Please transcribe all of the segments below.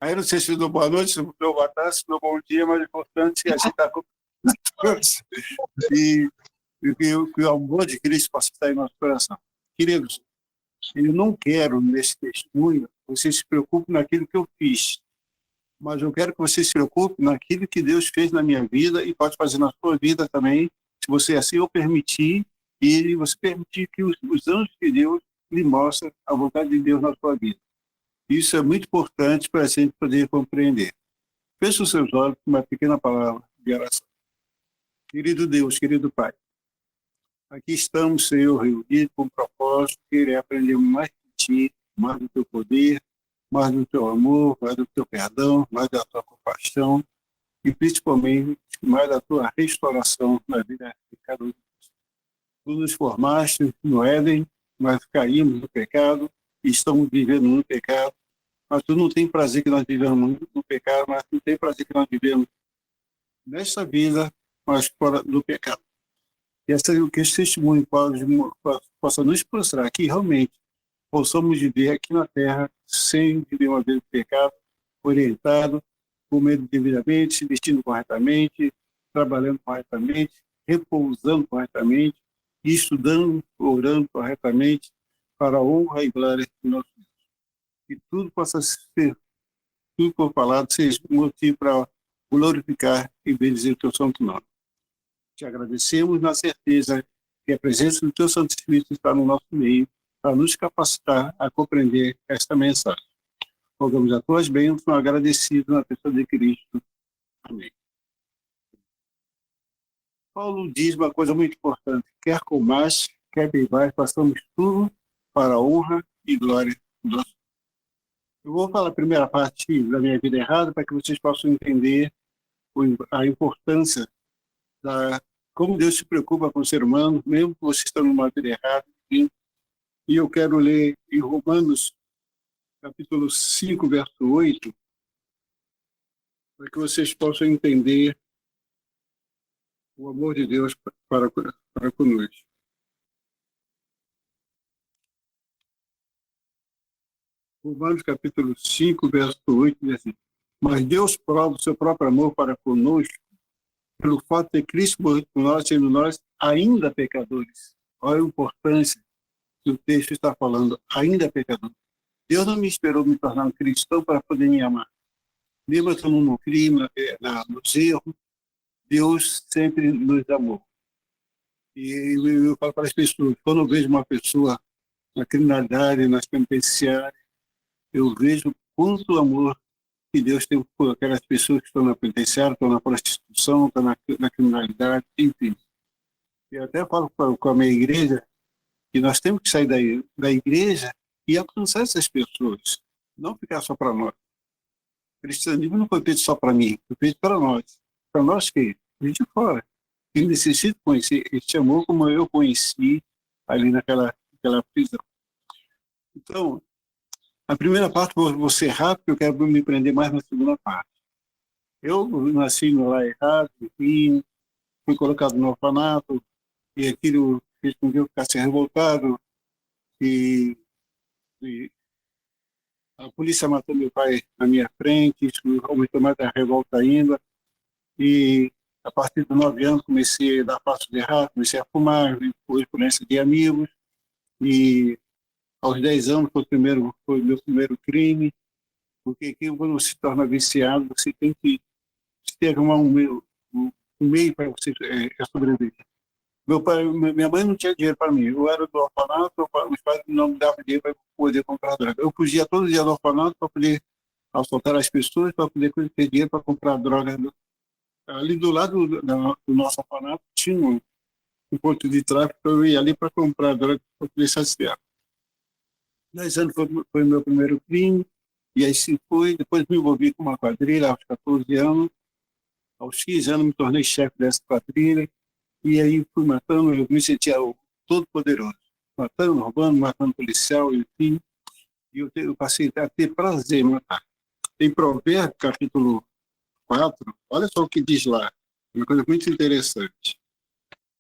Aí não sei se deu boa noite, se deu boa tarde, se deu bom dia, mas o importante é a gente estar com todos. E que o amor de Cristo possa estar em nosso coração. Queridos, eu não quero, nesse testemunho, que você se preocupe naquilo que eu fiz, mas eu quero que você se preocupe naquilo que Deus fez na minha vida e pode fazer na sua vida também, se você assim o permitir, e você permitir que os anjos de Deus lhe mostrem a vontade de Deus na sua vida. Isso é muito importante para a gente poder compreender. Feche os seus olhos com uma pequena palavra de oração. Querido Deus, querido Pai, aqui estamos, Senhor, reunidos com o propósito de querer aprender mais de Ti, mais do Teu poder, mais do Teu amor, mais do Teu perdão, mais da Tua compaixão e principalmente mais da Tua restauração na vida de cada um de nós. Tu nos formaste no Éden, nós caímos no pecado e estamos vivendo no pecado, mas Tu não tem prazer que nós vivamos no pecado, mas Tu tem prazer que nós vivemos nesta vida, mas fora do pecado. Que esse testemunho possa nos mostrar que realmente possamos viver aqui na Terra sem viver uma vida de pecado, orientado, comendo devidamente, se vestindo corretamente, trabalhando corretamente, repousando corretamente, estudando, orando corretamente, para a honra e glória de nosso Deus. Que tudo possa ser, tudo por falado, seja motivo para glorificar e bendizer o teu santo nome. Te agradecemos na certeza que a presença do Teu Santo Espírito está no nosso meio para nos capacitar a compreender esta mensagem. Rogamos a Tuas bênçãos, agradecidos na pessoa de Cristo. Amém. Paulo diz uma coisa muito importante: quer comais, quer bebais, façamos tudo para a honra e glória de Deus. Eu vou falar a primeira parte da minha vida errada para que vocês possam entender a importância da como Deus se preocupa com o ser humano, mesmo que você está numa vida errada. E eu quero ler em Romanos, capítulo 5, verso 8, para que vocês possam entender o amor de Deus para conosco. Romanos, capítulo 5, verso 8, diz assim: mas Deus prova o seu próprio amor para conosco pelo fato de Cristo morrer por nós, sendo nós ainda pecadores. Olha a importância que o texto está falando, ainda pecador. Deus não me esperou me tornar um cristão para poder me amar. Mesmo estando no crime, nos erros, Deus sempre nos amou. E eu falo para as pessoas, quando eu vejo uma pessoa na criminalidade, nas penitenciárias, eu vejo quanto amor que Deus tem por aquelas pessoas que estão na penitenciária, estão na prostituição, estão na criminalidade, enfim. Eu até falo com a minha igreja que nós temos que sair da igreja e alcançar essas pessoas, não ficar só para nós. O cristianismo não foi feito só para mim, foi feito para nós. Para nós que? Gente de fora. Que necessita conhecer este amor como eu conheci ali naquela prisão. Então, a primeira parte vou ser rápido, porque eu quero me prender mais na segunda parte. Eu nasci no lar errado, enfim, fui colocado no orfanato, e aquilo fez com que eu ficasse revoltado, e a polícia matou meu pai na minha frente, isso aumentou mais a revolta ainda, e a partir dos 9 anos comecei a dar passos errados, comecei a fumar, por influência de amigos, e aos 10 anos foi o meu primeiro crime, porque quando você se torna viciado, você tem que ter um meio para você sobreviver. Minha mãe não tinha dinheiro para mim. Eu era do orfanato, os pais não me davam dinheiro para poder comprar droga. Eu fugia todo dia do orfanato para poder assaltar as pessoas, para poder ter dinheiro para comprar droga. Ali do lado do nosso orfanato tinha um ponto de tráfico, eu ia ali para comprar droga para poder saciar. 10 anos foi o meu primeiro crime, e aí se foi. Depois me envolvi com uma quadrilha aos 14 anos. Aos 15 anos me tornei chefe dessa quadrilha. E aí fui matando, eu me sentia o todo-poderoso. Matando, roubando, matando policial, enfim. E eu passei a ter prazer em matar. Em Provérbios, capítulo 4, olha só o que diz lá. Uma coisa muito interessante.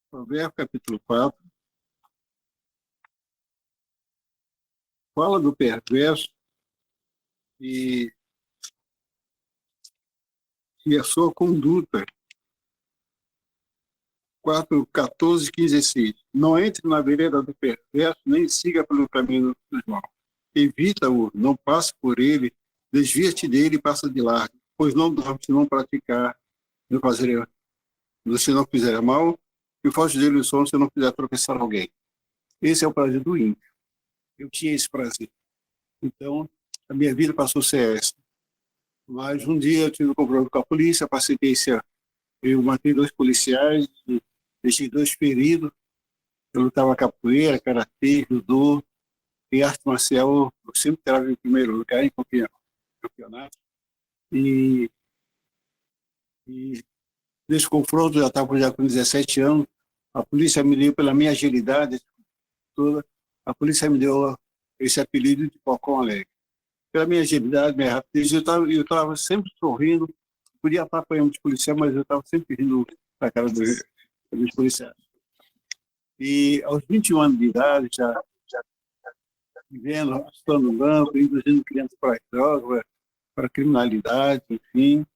Provérbios, capítulo 4, fala do perverso e e a sua conduta. 4, 14, 15 e 6. Não entre na vereda do perverso, nem siga pelo caminho dos maus. Evita-o, não passe por ele, desvia-te dele e passa de largo, pois não dorme se não praticar, se não fizer mal, e foge dele o sono se não fizer tropeçar alguém. Esse é o prazer do ímpio. Eu tinha esse prazer. Então, a minha vida passou a ser essa. Mas um dia eu tive um confronto com a polícia, passei eu matei 2 policiais, deixei 2 feridos. Eu lutava capoeira, karatê, judô e arte marcial. Eu sempre estava em primeiro lugar em campeonato. E nesse confronto, eu estava já com 17 anos, a polícia me deu, pela minha agilidade toda, a polícia me deu esse apelido de Falcão Alegre. Pela minha agilidade, minha rapidez, eu estava sempre sorrindo, podia estar apanhando de policial, mas eu estava sempre rindo para a cara dos policiais. E aos 21 anos de idade, já vivendo, assustando o banco, induzindo crianças para as drogas, para a criminalidade, enfim.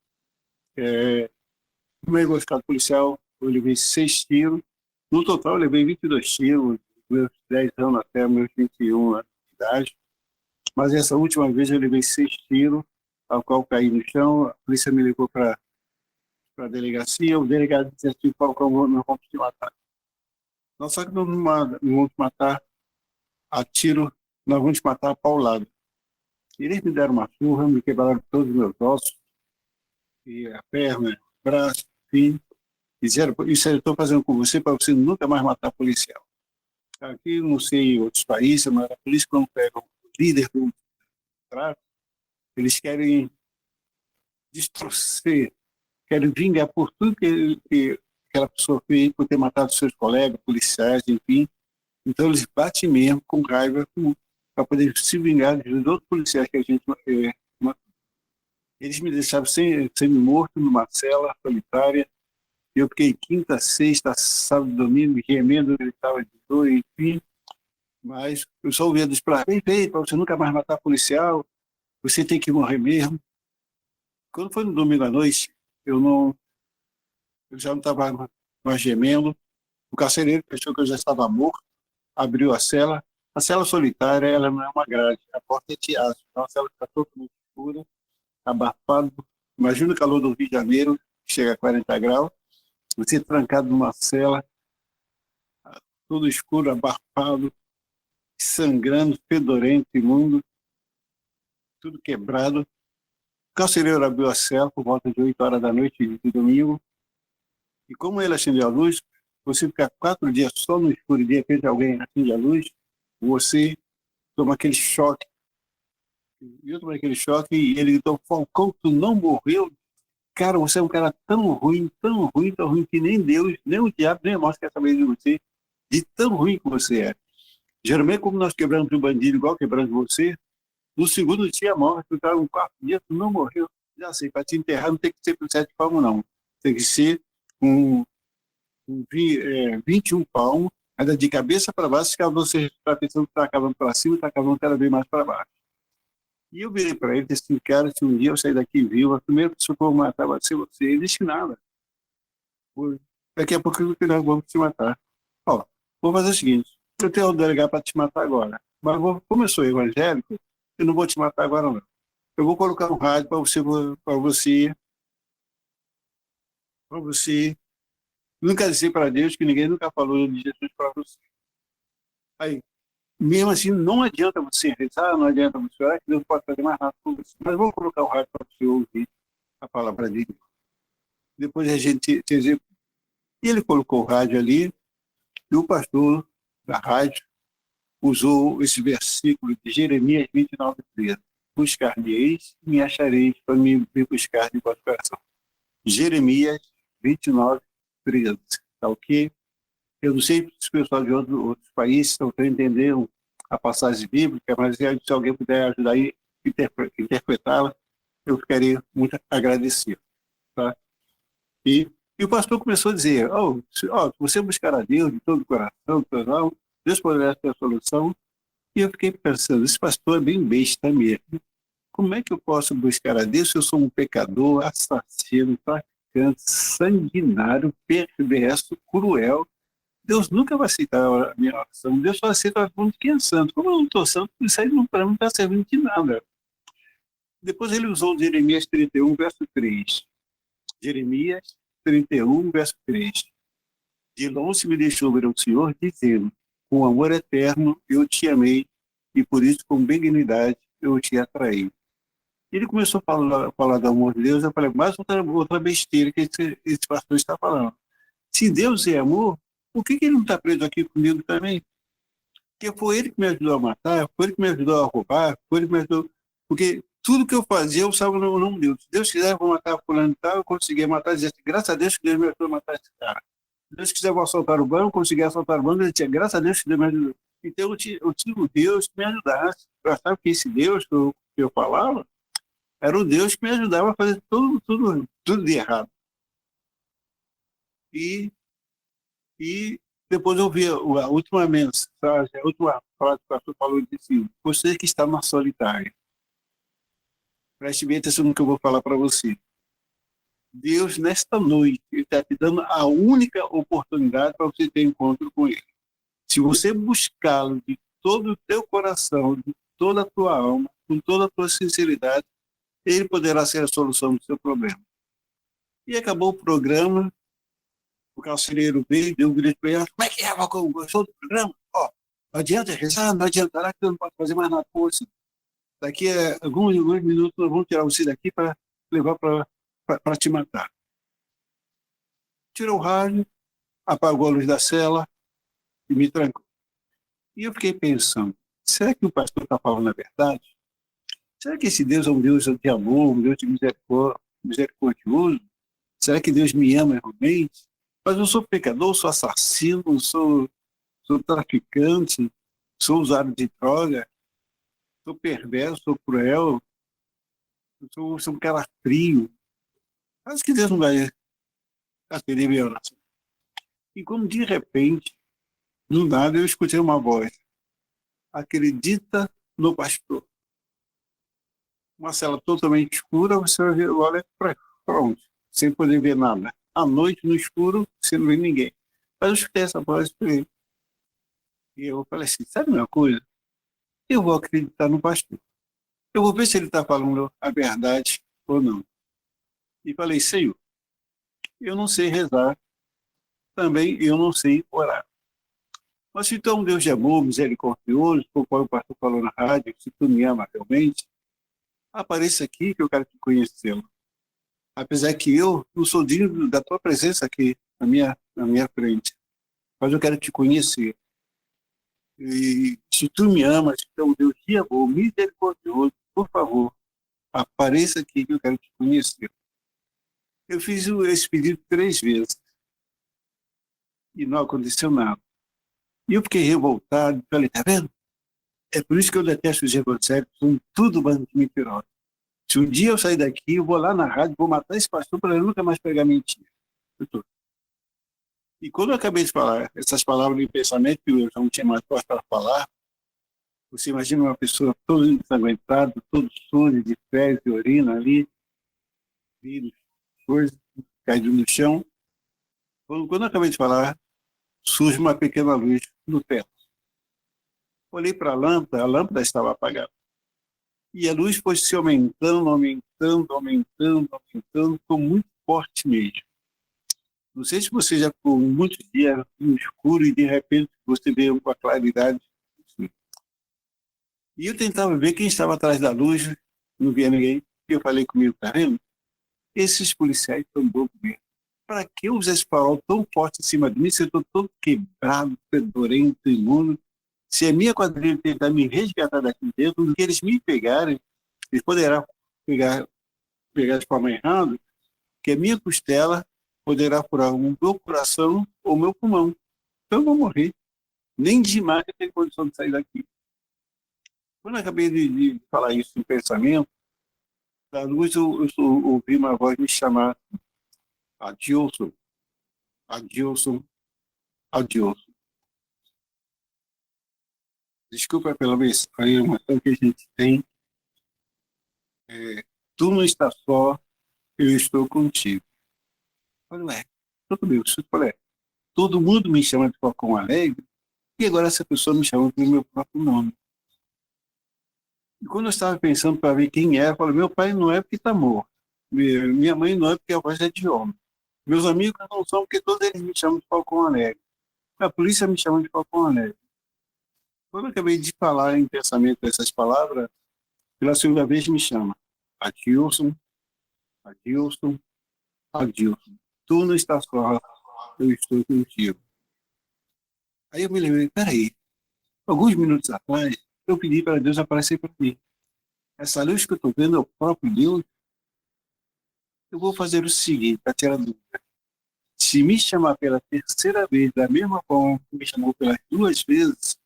No meio do estado policial, eu levei 6 tiros. No total, eu levei 22 tiros, meus 10 anos até meus 21 anos de idade. Mas essa última vez eu levei 6 tiros, ao qual caí no chão. A polícia me levou para a delegacia. O delegado disse assim: Falcão, nós vamos te matar. Nós só que não vamos te matar a tiro, nós vamos te matar a paulada. Eles me deram uma surra, me quebraram todos os meus ossos, e a perna, o braço, enfim. Disseram: isso eu estou fazendo com você para você nunca mais matar policial. Aqui, não sei, em outros países, mas a polícia, quando pega o líder do tráfico, eles querem distorcer, querem vingar por tudo que aquela pessoa fez, por ter matado seus colegas, policiais, enfim. Então, eles batem mesmo com raiva para poder se vingar dos outros policiais que a gente matou. Eles me deixaram semi-morto numa cela solitária. Eu fiquei quinta, sexta, sábado, domingo, gemendo, ele estava de dor, enfim. Mas eu só ouvia dos para para você nunca mais matar policial, você tem que morrer mesmo. Quando foi no domingo à noite, eu já não estava mais gemendo. O carcereiro achou que eu já estava morto, abriu a cela. A cela solitária, ela não é uma grade, a porta é de aço. Então a cela está totalmente escura, abafado. Imagina o calor do Rio de Janeiro, que chega a 40 graus. Você trancado numa cela, tudo escuro, abafado, sangrando, fedorento, imundo, tudo quebrado. O carcereiro abriu a cela por volta de 8 horas da noite de domingo. E como ele acendeu a luz, você ficar 4 dias só no escuro e de repente alguém acende a luz, você toma aquele choque. Eu tomei aquele choque e ele gritou: Falcão, tu não morreu? Cara, você é um cara tão ruim, tão ruim, tão ruim, que nem Deus, nem o diabo, nem a morte quer saber de você, de tão ruim que você é. Geralmente, como nós quebramos um bandido igual quebramos você, no segundo dia morre, tu tá no 4º dia, tu não morreu. Já sei, para te enterrar não tem que ser por 7 palmos, não. Tem que ser com 21 palmos, ainda de cabeça para baixo, que você está pensando que está cavando para cima, está cavando cada vez mais para baixo. E eu virei para ele e disse: cara, se um dia eu sair daqui vivo, a primeira pessoa que eu vou matar vai ser você. Ele disse: nada. Daqui a pouco nós vamos te matar. Ó, vou fazer o seguinte: eu tenho um delegado para te matar agora, mas como eu sou evangélico, eu não vou te matar agora, não. Eu vou colocar um rádio para você nunca dizer para Deus que ninguém nunca falou de Jesus para você. Aí, mesmo assim, não adianta você rezar, não adianta você orar, que Deus pode fazer mais nada por você. Mas vamos colocar o rádio para você ouvir a palavra dele. Depois a gente e ele colocou o rádio ali, e o pastor da rádio usou esse versículo de Jeremias 29:13. Buscar-me-eis e me achareis para me buscar de vosso coração. Jeremias 29:13. Tá ok? Eu não sei se o pessoal de outros países estão entendendo a passagem bíblica, mas se alguém puder ajudar a interpretá-la, eu ficaria muito agradecido. Tá? E o pastor começou a dizer: se você buscar a Deus de todo o coração, de toda a alma, Deus poderá ter a solução. E eu fiquei pensando: esse pastor é bem besta mesmo. como é que eu posso buscar a Deus se eu sou um pecador, assassino, traficante, sanguinário, perverso, cruel? Deus nunca vai aceitar a minha oração. Deus só aceita a oração de quem é santo. Como eu não estou santo, isso aí para mim não está servindo de nada. Depois ele usou Jeremias 31, verso 3. Jeremias 31, verso 3. De longe me deixou ver o Senhor, dizendo, com amor eterno eu te amei, e por isso com benignidade eu te atraí. Ele começou a falar do amor de Deus, eu falei, mais outra besteira que esse pastor está falando. Se Deus é amor, por que ele não está preso aqui comigo também? Porque foi ele que me ajudou a matar, foi ele que me ajudou a roubar, foi ele que me ajudou. Porque tudo que eu fazia, eu usava no nome de Deus. Se Deus quiser, eu vou matar fulano e tal, eu conseguia matar, e dizer assim, graças a Deus que Deus me ajudou a matar esse cara. Se Deus quiser, eu vou assaltar o banco, eu conseguia assaltar o banco, ele tinha, graças a Deus que Deus me ajudou. Então eu tinha um Deus que me ajudasse. Eu achava que esse Deus que eu falava era o Deus que me ajudava a fazer tudo de errado. E depois eu vi a última mensagem, a última frase que o pastor falou, ele disse assim, você que está na solitária, preste bem atenção no que eu vou falar para você. Deus, nesta noite, ele está te dando a única oportunidade para você ter encontro com ele. Se você buscá-lo de todo o teu coração, de toda a tua alma, com toda a tua sinceridade, ele poderá ser a solução do seu problema. E acabou o programa, o carcereiro veio, deu um grito para ele, como é que é, Falcão? Gostou do programa? Ó, não adianta rezar, não adiantará que eu não posso fazer mais nada com você. Daqui a alguns minutos nós vamos tirar você daqui para levar para te matar. Tirou o rádio, apagou a luz da cela e me trancou. E eu fiquei pensando, será que o pastor está falando a verdade? Será que esse Deus é um Deus de amor, um Deus de misericordioso? Será que Deus me ama realmente? Mas eu sou pecador, sou assassino, sou traficante, sou usuário de droga, sou perverso, sou cruel, sou um cara frio. Acho que Deus não vai atender minha oração. E como de repente, do nada, eu escutei uma voz. Acredita no pastor. Uma cela totalmente escura, você olha para onde? Sem poder ver nada. À noite, no escuro, você não vê ninguém. Mas eu escutei essa voz para ele. E eu falei assim, sabe uma coisa? Eu vou acreditar no pastor. Eu vou ver se ele está falando a verdade ou não. E falei, Senhor, eu não sei rezar, também eu não sei orar. Mas se tu é um Deus de amor, misericordioso, por qual o pastor falou na rádio, se tu me ama realmente, apareça aqui que eu quero te conhecê-lo. Apesar que eu não sou digno da tua presença aqui na minha frente, mas eu quero te conhecer. E se tu me amas, se tu é um Deus de amor, misericordioso, por favor, apareça aqui que eu quero te conhecer. Eu fiz esse pedido 3 vezes e não aconteceu nada. E eu fiquei revoltado, falei, tá vendo? É por isso que eu detesto os evangélicos, são tudo bando de mentirosos. Se um dia eu sair daqui, eu vou lá na rádio, vou matar esse pastor para ele nunca mais pegar mentira. E quando eu acabei de falar essas palavras de pensamento, que eu já não tinha mais força para falar, você imagina uma pessoa toda ensanguentada, todo sujo, de fezes, de urina ali, vírus, coisas, caído no chão. Quando eu acabei de falar, surge uma pequena luz no teto. Olhei para a lâmpada estava apagada. E a luz foi se aumentando, aumentando, aumentando, aumentando, ficou muito forte mesmo. Não sei se você já ficou muitos dias no escuro e de repente você vê com a claridade. E eu tentava ver quem estava atrás da luz, não via ninguém. E eu falei comigo, tá vendo? Esses policiais estão bobos mesmo. Para que usar esse farol tão forte em cima de mim se eu estou todo quebrado, fedorento, imundo? Se a minha quadrilha tentar me resgatar daqui dentro, do que eles me pegarem, eles poderão pegar de forma errada, que a minha costela poderá furar o meu coração ou o meu pulmão. Então eu vou morrer. Nem de imagem eu tenho condição de sair daqui. Quando eu acabei de falar isso em pensamento, da luz eu ouvi uma voz me chamar, Adilson, Adilson, Adilson. Desculpa pela mensagem que a gente tem, Tu não está só, eu estou contigo. Olha, ué, tudo bem, eu falei, todo mundo me chama de Falcão Alegre, e agora essa pessoa me chama pelo meu próprio nome. E quando eu estava pensando para ver quem é, eu falei, meu pai não é porque está morto. Minha mãe não é porque a voz é de homem. Meus amigos não são porque todos eles me chamam de Falcão Alegre. A polícia me chama de Falcão Alegre. Quando eu acabei de falar em pensamento essas palavras, pela segunda vez me chama. Adilson, Adilson, Adilson. Tu não estás só, eu estou contigo. Aí eu me lembrei, peraí, alguns minutos atrás, eu pedi para Deus aparecer para mim. Essa luz que eu estou vendo é o próprio Deus. Eu vou fazer o seguinte, para tirar dúvida. Se me chamar pela terceira vez, da mesma forma que me chamou pelas duas vezes,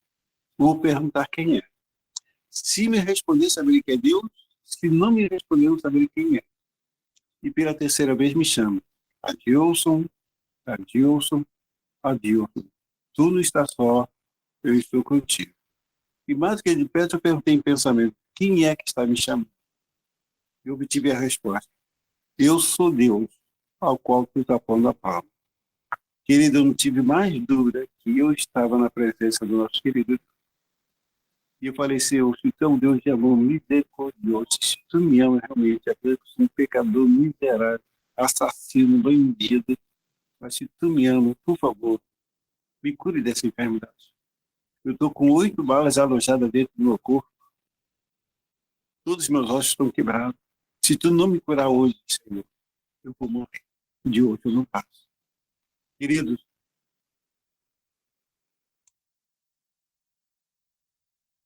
vou perguntar quem é. Se me responder, saber que é Deus. Se não me responder, não saber quem é. E pela terceira vez me chama. Adilson, Adilson, Adilson. Tu não está só, eu estou contigo. E mais do que de perto, eu perguntei em pensamento, quem é que está me chamando? Eu obtive a resposta. Eu sou Deus, ao qual tu está pondo a palma. Querido, eu não tive mais dúvida que eu estava na presença do nosso querido Deus. E eu falei, Senhor, se tu é um Deus de amor misericordioso, se tu me ama realmente, eu sou um pecador miserável, assassino, bandido, mas se tu me ama, por favor, me cure dessa enfermidade. Eu estou com 8 balas alojadas dentro do meu corpo, todos os meus ossos estão quebrados. Se tu não me curar hoje, Senhor, eu vou morrer. De hoje eu não passo. Queridos,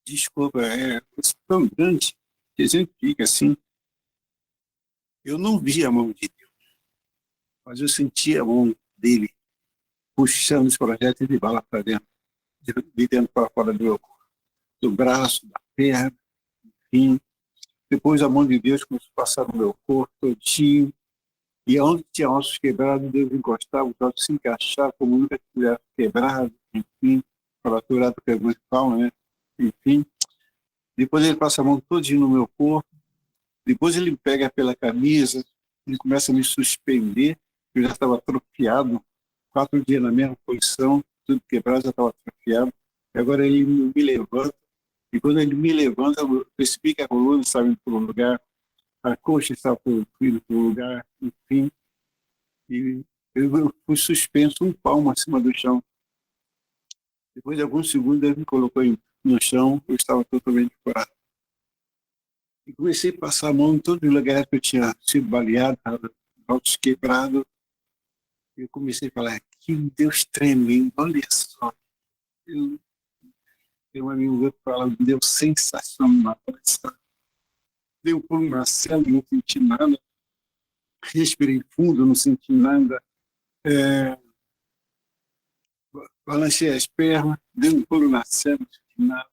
desculpa, é tão grande que a gente fica assim. Eu não vi a mão de Deus, mas eu senti a mão dele puxando os projetos de bala para dentro, de dentro para fora do meu corpo, do braço, da perna, enfim. Depois a mão de Deus começou a passar no meu corpo todinho, e onde tinha ossos quebrados, Deus encostava, os ossos se encaixavam como nunca tivesse quebrado, enfim, fraturado que é muito calmo, né? Enfim. Depois ele passa a mão todinho no meu corpo, depois ele me pega pela camisa, ele começa a me suspender, eu já estava atrofiado, 4 dias na mesma posição, tudo quebrado, já estava atrofiado. E agora ele me levanta, e quando ele me levanta, eu percebi que a coluna estava indo para um lugar, a coxa estava indo para um lugar, enfim. E eu fui suspenso um palmo acima do chão. Depois de alguns segundos, ele me colocou no chão, eu estava totalmente curado. E comecei a passar a mão em todos os lugares que eu tinha sido baleado, ossos quebrados. Eu comecei a falar, que Deus tremendo, olha só. Eu, tem um amigo meu que fala, um Deus sensacional. Deu um pulo na cela, não senti nada. Respirei fundo, não senti nada. É, balancei as pernas, dei um pulo na cela, não senti nada.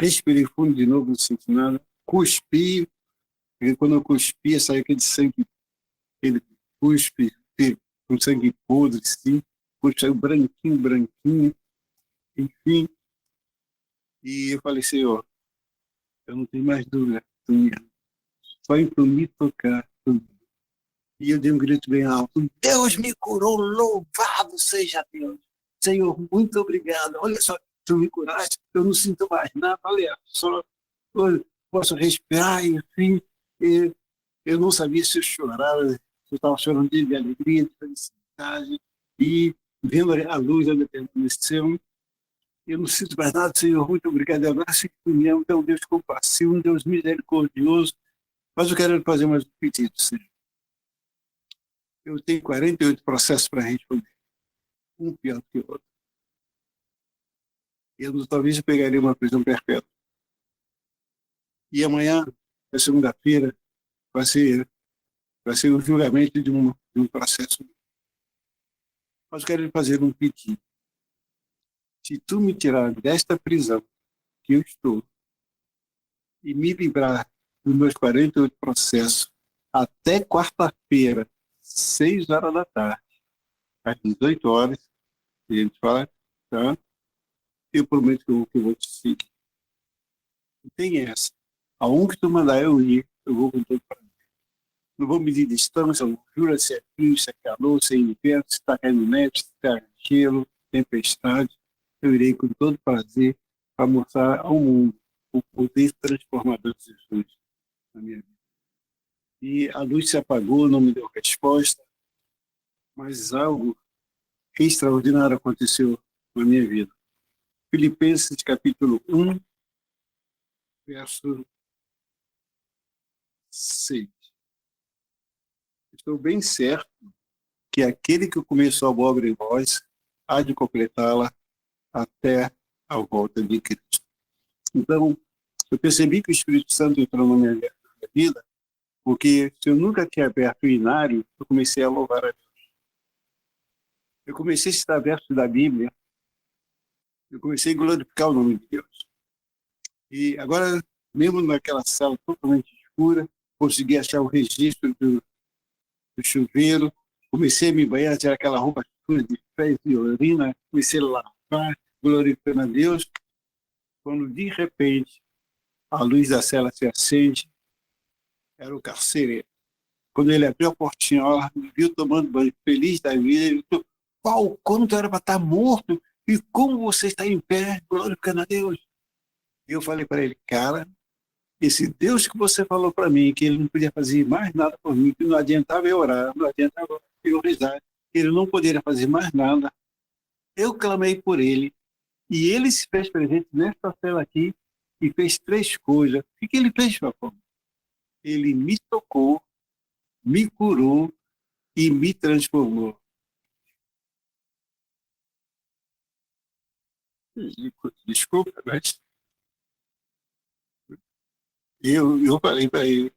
Respirei fundo de novo, não senti nada. Cuspi, e quando eu cuspia, saiu aquele sangue, aquele cuspe, com sangue podre, sim. Saiu branquinho, branquinho, enfim. E eu falei, Senhor, eu não tenho mais dúvida, só em tu me tocar. E eu dei um grito bem alto, Deus me curou, louvado seja Deus. Senhor, muito obrigado. Olha só, tu me curaste, eu não sinto mais nada, olha só, eu posso respirar, enfim. E eu não sabia se eu chorava, se eu estava chorando de alegria, de felicidade, e vendo a luz onde permaneceu, eu não sinto mais nada, Senhor, muito obrigado. Agora sim que tu me ama, tu é um Deus compassivo, um Deus misericordioso, mas eu quero fazer mais um pedido, Senhor. Eu tenho 48 processos para responder, um pior que o outro. Talvez eu pegaria uma prisão perpétua. E amanhã, é segunda-feira, vai ser o julgamento de um processo. Mas eu quero lhe fazer um pedido. Se tu me tirar desta prisão que eu estou e me livrar dos meus 48 processos até quarta-feira, 6 horas da tarde, às 18 horas, a gente fala, tá? Eu prometo que eu vou te seguir. Tem essa. Aonde tu mandar eu ir, eu vou com todo prazer. Não vou medir distância, não jura se é frio, se é calor, se é inverno, se está caindo neve, se está gelo, tempestade. Eu irei com todo prazer para mostrar ao mundo o poder transformador de Jesus na minha vida. E a luz se apagou, não me deu resposta, mas algo extraordinário aconteceu na minha vida. Filipenses capítulo 1, verso 6. Estou bem certo que aquele que começou a boa obra em vós há de completá-la até a volta de Cristo. Então, eu percebi que o Espírito Santo entrou na minha vida, porque se eu nunca tinha aberto o inário, eu comecei a louvar a Deus. Eu comecei a citar versos da Bíblia, eu comecei a glorificar o nome de Deus. E agora, mesmo naquela sala totalmente escura, consegui achar o registro do chuveiro, comecei a me banhar, tirar aquela roupa escura de fezes e urina, comecei a lavar, glorificando a Deus, quando de repente a luz da cela se acende, era o carcereiro. Quando ele abriu a portinha, ela me viu tomando banho, feliz da vida, ele falou: "Qual, quando era para estar morto, e como você está em pé, glorificando a Deus?" E eu falei para ele: "Cara, esse Deus que você falou para mim, que ele não podia fazer mais nada por mim, que não adiantava eu orar, não adiantava eu rezar, que ele não poderia fazer mais nada, eu clamei por ele, e ele se fez presente nesta cela aqui, e fez três coisas. O que ele fez, meu povo? Ele me tocou, me curou e me transformou." Desculpa, mas eu falei para ele.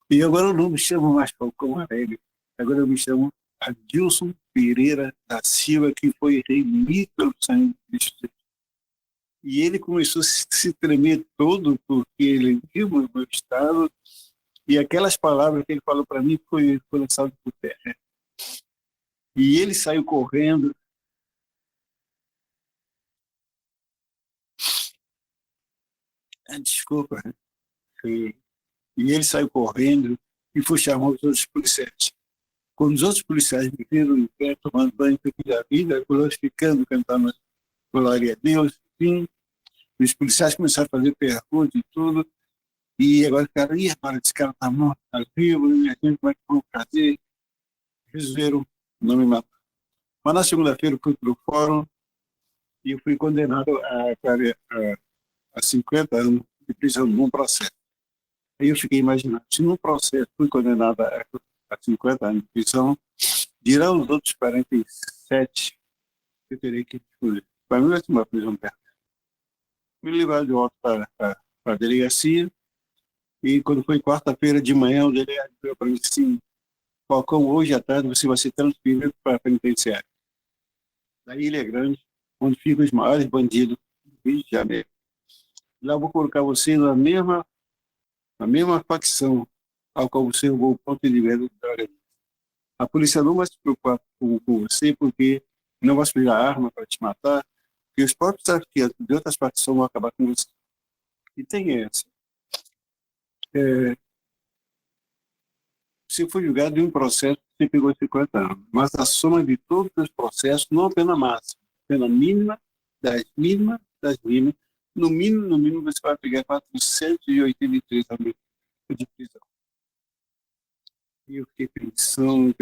E agora eu não me chamo mais Falcão Aurélio. Agora eu me chamo Adilson Pereira da Silva, que foi remido pelo sangue de Cristo. E ele começou a se tremer todo, porque ele viu o meu estado, e aquelas palavras que ele falou para mim foi lançado por terra. E ele saiu correndo. Desculpa. E ele saiu correndo e foi chamar os outros policiais. Quando os outros policiais me viram em pé, tomando banho da vida, glorificando, cantando glória a Deus, enfim, os policiais começaram a fazer perguntas e tudo, e agora ficaram: "Ih, agora esse cara está morto, está vivo, e a gente vai fazer?" Resolveram não me matar. Mas na segunda-feira eu fui para o fórum e eu fui condenado a 50 anos de prisão num processo. Aí eu fiquei imaginando: se num processo fui condenado a 50 anos de prisão, dirão os outros 47 que eu terei que escolher. Para mim vai ser uma prisão perto. Me levaram de volta para a delegacia, e quando foi quarta-feira de manhã, o delegado falou para mim assim: "Falcão, hoje à tarde você vai ser transferido para a penitenciária da Ilha Grande, onde ficam os maiores bandidos do Rio de Janeiro. Lá eu vou colocar você na mesma facção ao qual você roubou o ponto de venda de droga. A polícia não vai se preocupar com você, porque não vai pegar arma para te matar, porque os próprios traficantes de outras facções vão acabar com você." E tem essa. Você foi julgado em um processo que você pegou 50 anos, mas a soma de todos os processos, não a pena máxima, a pena mínima, das mínimas, no mínimo você vai pegar 483 anos de prisão. E eu fiquei pensando,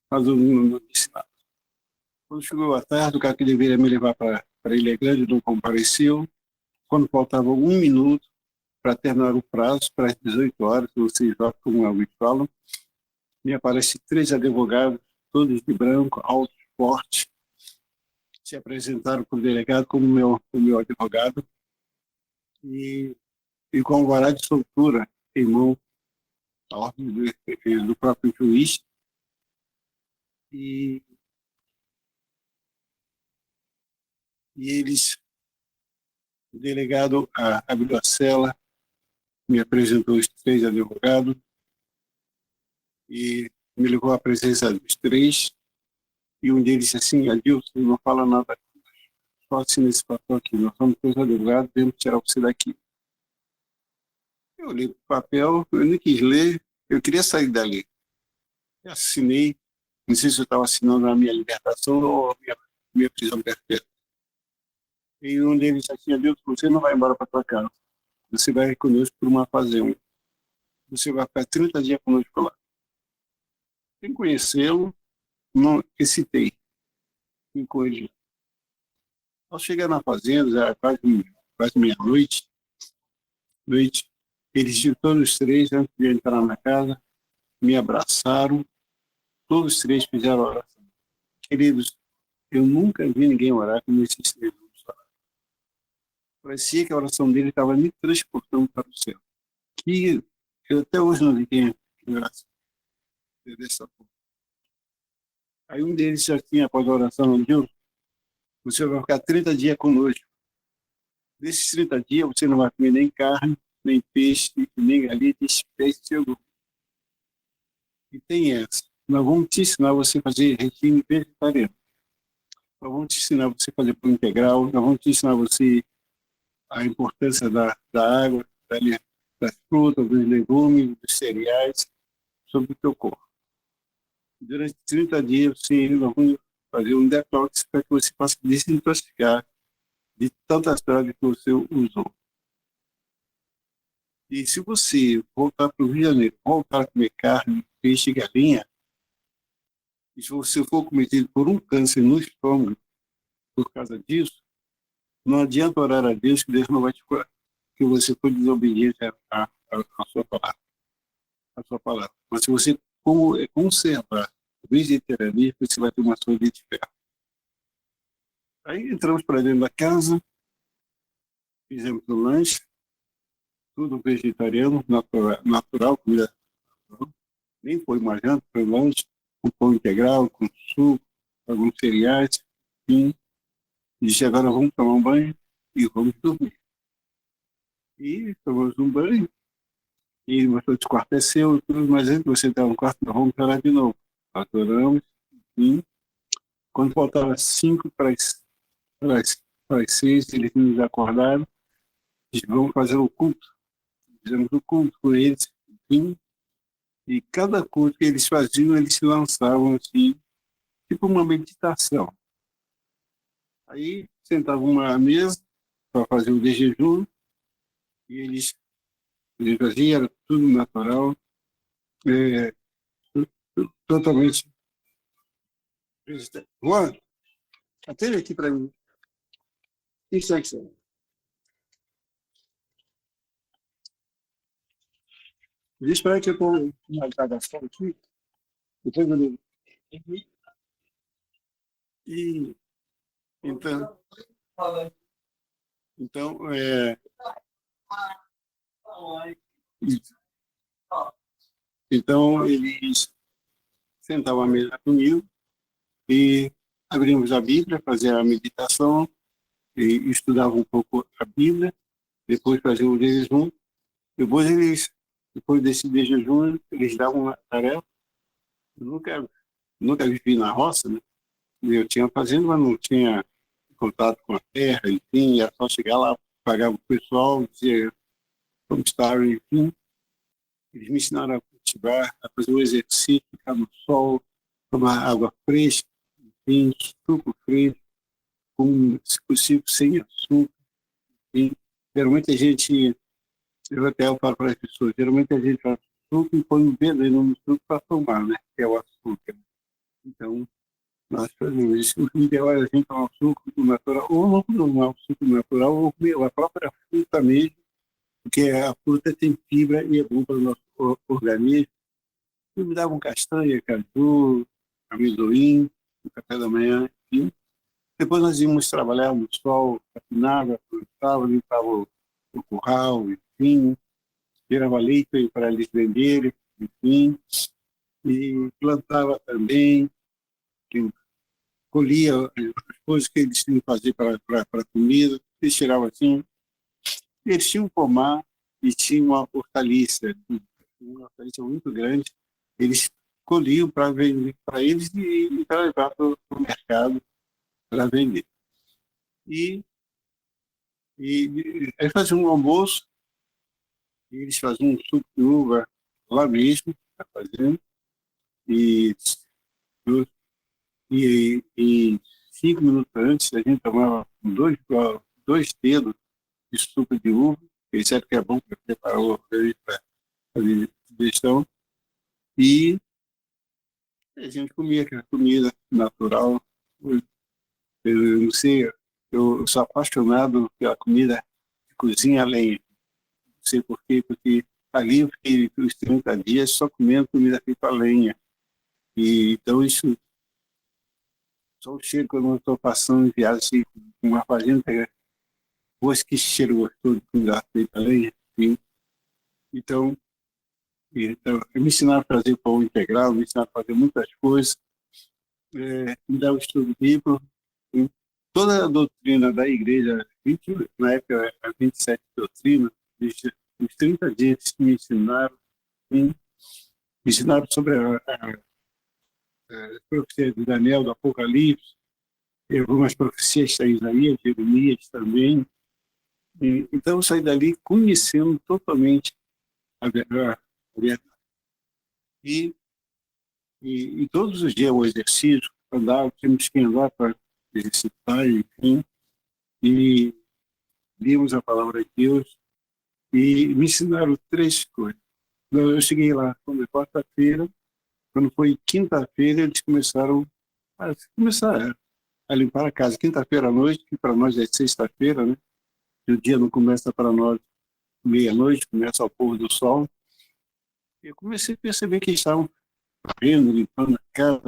mas eu não disse nada. Quando chegou a tarde, o cara que deveria me levar para Ilha Grande não compareceu. Quando faltava um minuto para terminar o prazo, para as 18 horas, vocês já, como alguns falam, me aparecem três advogados, todos de branco, altos, fortes, se apresentaram para o delegado como meu advogado, e com alvará de soltura em mão, a ordem do próprio juiz. E eles, o delegado abriu a cela, me apresentou os três advogados e me levou à presença dos três, e um deles disse assim: "Adilson, não fala nada, só assina esse papel aqui, nós somos três advogados, devemos tirar você daqui." Eu olhei para o papel, eu nem quis ler, eu queria sair dali. Eu assinei, não sei se eu estava assinando a minha libertação ou a minha prisão perpétua. E um deles já tinha dito: você não vai embora para tua casa, você vai conosco por uma fazenda. Você vai ficar 30 dias conosco lá. Sem conhecê-lo, não excitei, fui com ele. Ao chegar na fazenda, já era quase meia-noite, eles todos os três, antes de entrar na casa, me abraçaram, todos os três fizeram oração. Queridos, eu nunca vi ninguém orar como esses três homens oraram. Parecia que a oração dele estava me transportando para o céu. Que eu até hoje não vi quem orasse dessa forma. Aí um deles já tinha, após a oração, Deus, você vai ficar 30 dias conosco. Nesses 30 dias você não vai comer nem carne, nem peixe, nem galinha, nem peixe seu. E tem essa. Nós vamos te ensinar você a fazer regime vegetariano. Nós vamos te ensinar você a fazer pão integral. Nós vamos te ensinar você a importância da água, das frutas, dos legumes, dos cereais sobre o teu corpo. Durante 30 dias, nós vamos fazer um detox para que você possa desintoxicar de tantas drogas que você usou. E se você voltar para o Rio de Janeiro, voltar a comer carne, peixe e galinha, e se você for cometido por um câncer no estômago por causa disso, não adianta orar a Deus que Deus não vai te curar, que você foi desobediente à sua palavra. A sua palavra. Mas se você conservar o vegetarianismo, você vai ter uma saúde de ferro. Aí entramos para dentro da casa, fizemos o lanche, tudo vegetariano, natural, comida natural. Nem foi uma janta, foi lanche, com pão integral, com suco, alguns cereais, enfim. E disse: agora vamos tomar um banho e vamos dormir. E tomamos um banho, e mostrou que o quarto é seu, tudo, mas antes de você entrar no quarto, nós vamos orar de novo. Nós oramos, enfim. Quando faltava 5 para as 6, eles nos acordaram, e vamos fazer o culto. Fizemos o culto com eles, enfim. E cada culto que eles faziam, eles se lançavam assim, tipo uma meditação. Aí sentavam à mesa para fazer o de jejum, e eles faziam, era tudo natural, é, totalmente. Juan, atende aqui para mim. Isso é que é. Diz para que eu estou na gravação aqui. Depois eu ligo. E então, então então eles sentavam à mesa comigo e abrimos a Bíblia, fazia a meditação e estudava um pouco a Bíblia, depois fazia o jejum. Depois desse jejum, eles davam uma tarefa. Eu nunca vivi na roça, né? Eu tinha fazenda, mas não tinha contato com a terra, enfim, era só chegar lá, pagava o pessoal, dizer como estava, enfim. Eles me ensinaram a cultivar, a fazer o exercício, ficar no sol, tomar água fresca, enfim, suco fresco, se possível, sem açúcar. Enfim. Geralmente a gente, eu falo para as pessoas, geralmente a gente faz suco e põe um veneno no suco para tomar, né? Que é o açúcar. Então, nós fazemos isso. O ideal é a gente tomar o suco natural, ou não tomar o suco natural, ou comer a própria fruta mesmo, porque a fruta tem fibra e é bom para o nosso organismo. Eu me dava um castanha, caju, amendoim, no café da manhã, enfim. Depois nós íamos trabalhar no sol, capinava, plantava, limpava o curral, enfim, tirava leite para eles venderem, enfim, e plantava também, colhia as coisas que eles tinham que fazer para a comida, eles tiravam assim. Eles tinham um pomar e tinham uma hortaliça muito grande. Eles colhiam para vender para eles e para levar para o mercado para vender. E aí faziam um almoço, E eles faziam um suco de uva lá mesmo, tá fazendo, e, e 5 minutos antes a gente tomava dois dedos de suco de uva, que eles sabem que é bom para preparar o organismo para fazer digestão, e a gente comia aquela comida natural. Eu não sei, eu sou apaixonado pela comida de cozinha a lenha. Não sei por quê, porque ali eu fiquei os 30 dias só comendo comida feita a lenha. E, então, isso, só o cheiro quando eu estou passando em viagem assim, com uma fazenda, pois que cheiro gostoso de comida feita a lenha. Sim. Então, me ensinaram a fazer pão integral, me ensinaram a fazer muitas coisas, me dá um estudo bíblico. Toda a doutrina da igreja, na época, a 27 doutrinas, os 30 dias me ensinaram sobre a profecia de Daniel, do Apocalipse, e algumas profecias da Isaías, Jeremias também. Então, eu saí dali conhecendo totalmente a verdade. E, e todos os dias o exercício, andar, temos que andar para exercitar, enfim, e vimos a palavra de Deus e me ensinaram 3 coisas. Eu cheguei lá quando quarta-feira, quando foi quinta-feira, eles começaram a limpar a casa. Quinta-feira à noite, que para nós é sexta-feira, né? E o dia não começa para nós meia-noite, começa ao pôr do sol. Eu comecei a perceber que eles estavam vendo, limpando a casa,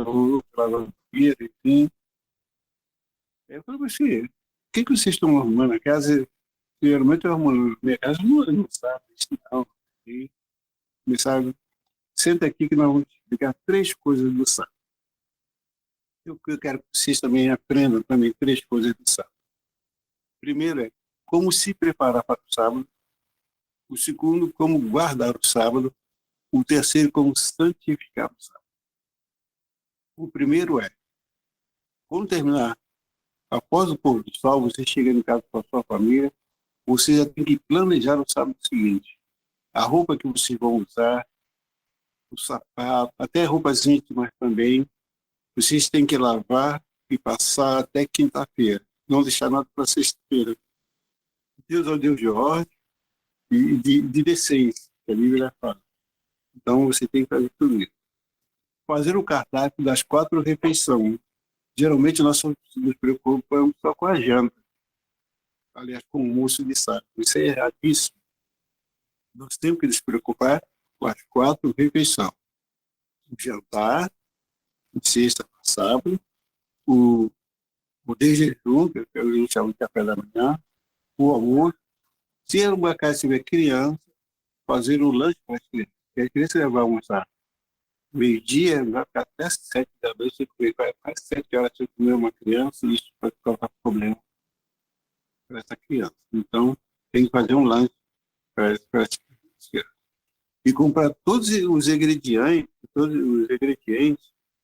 lavando banheiro, enfim. Eu falei, mas o que vocês estão arrumando a casa? Geralmente eu arrumo minha casa, não sabe isso não. E começaram, senta aqui que nós vamos explicar 3 coisas do sábado. Eu quero que vocês também aprendam também 3 coisas do sábado. Primeiro é como se preparar para o sábado. O segundo, como guardar o sábado. O terceiro, como santificar o sábado. O primeiro é, quando terminar, após o pôr do sol, você chega em casa com a sua família, você já tem que planejar o sábado seguinte. A roupa que vocês vão usar, o sapato, até roupas íntimas também, vocês têm que lavar e passar até quinta-feira. Não deixar nada para sexta-feira. Deus é o Deus de ordem e de decência, que a Bíblia fala. Então você tem que fazer tudo isso. Fazer o cardápio das 4 refeições. Geralmente nós nos preocupamos só com a janta. Aliás, com o almoço de sábado. Isso é erradíssimo. Nós temos que nos preocupar com as 4 refeições. O jantar, de sexta para sábado, o de jejum, que a gente chama de café da manhã, o almoço. Se uma casa tiver criança, fazer o lanche para as crianças. Porque as crianças vão almoçar meio-dia, vai ficar até 7 da noite, você vai mais 7 horas você comer uma criança, e isso vai causar problema para essa criança. Então, tem que fazer um lanche para as crianças. E comprar todos os ingredientes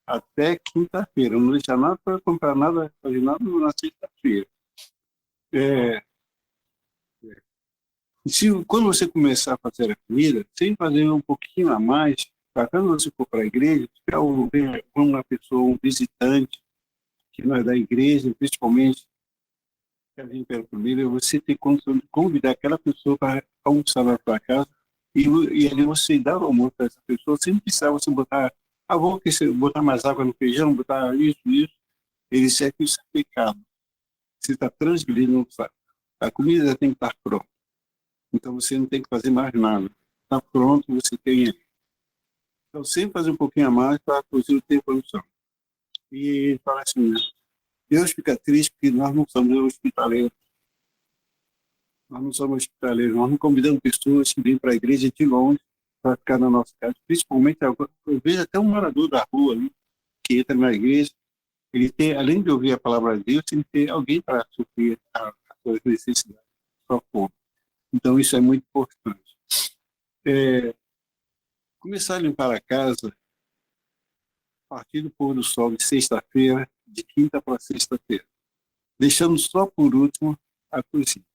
até quinta-feira. Não deixar nada para comprar nada, fazer nada na sexta-feira. Quando você começar a fazer a comida, sem fazer um pouquinho a mais, para quando você for para a igreja, tiver uma pessoa, um visitante, que não é da igreja, principalmente, que vem pela comida, você tem condição de convidar aquela pessoa para almoçar na sua casa e ali você dá o almoço para essa pessoa, sem precisar você botar, botar mais água no feijão, botar isso. Ele serve que isso é pecado. Você está transgredindo o sábado. A comida já tem que estar pronta. Então você não tem que fazer mais nada. Está pronto, você tem ele. Então sempre fazer um pouquinho a mais para produzir o tempo produção. E ele fala assim, né? Deus fica triste porque nós não somos hospitaleiros. Nós não somos hospitaleiros, nós não convidamos pessoas que vêm para a igreja de longe para ficar na nossa casa. Principalmente agora, eu vejo até um morador da rua ali, que entra na igreja, ele tem, além de ouvir a palavra de Deus, tem que ter alguém para suprir a sua necessidade, a sua fome. Então isso é muito importante. Começar a limpar a casa a partir do pôr do sol de sexta-feira, de quinta para sexta-feira, deixando só por último a cozinha.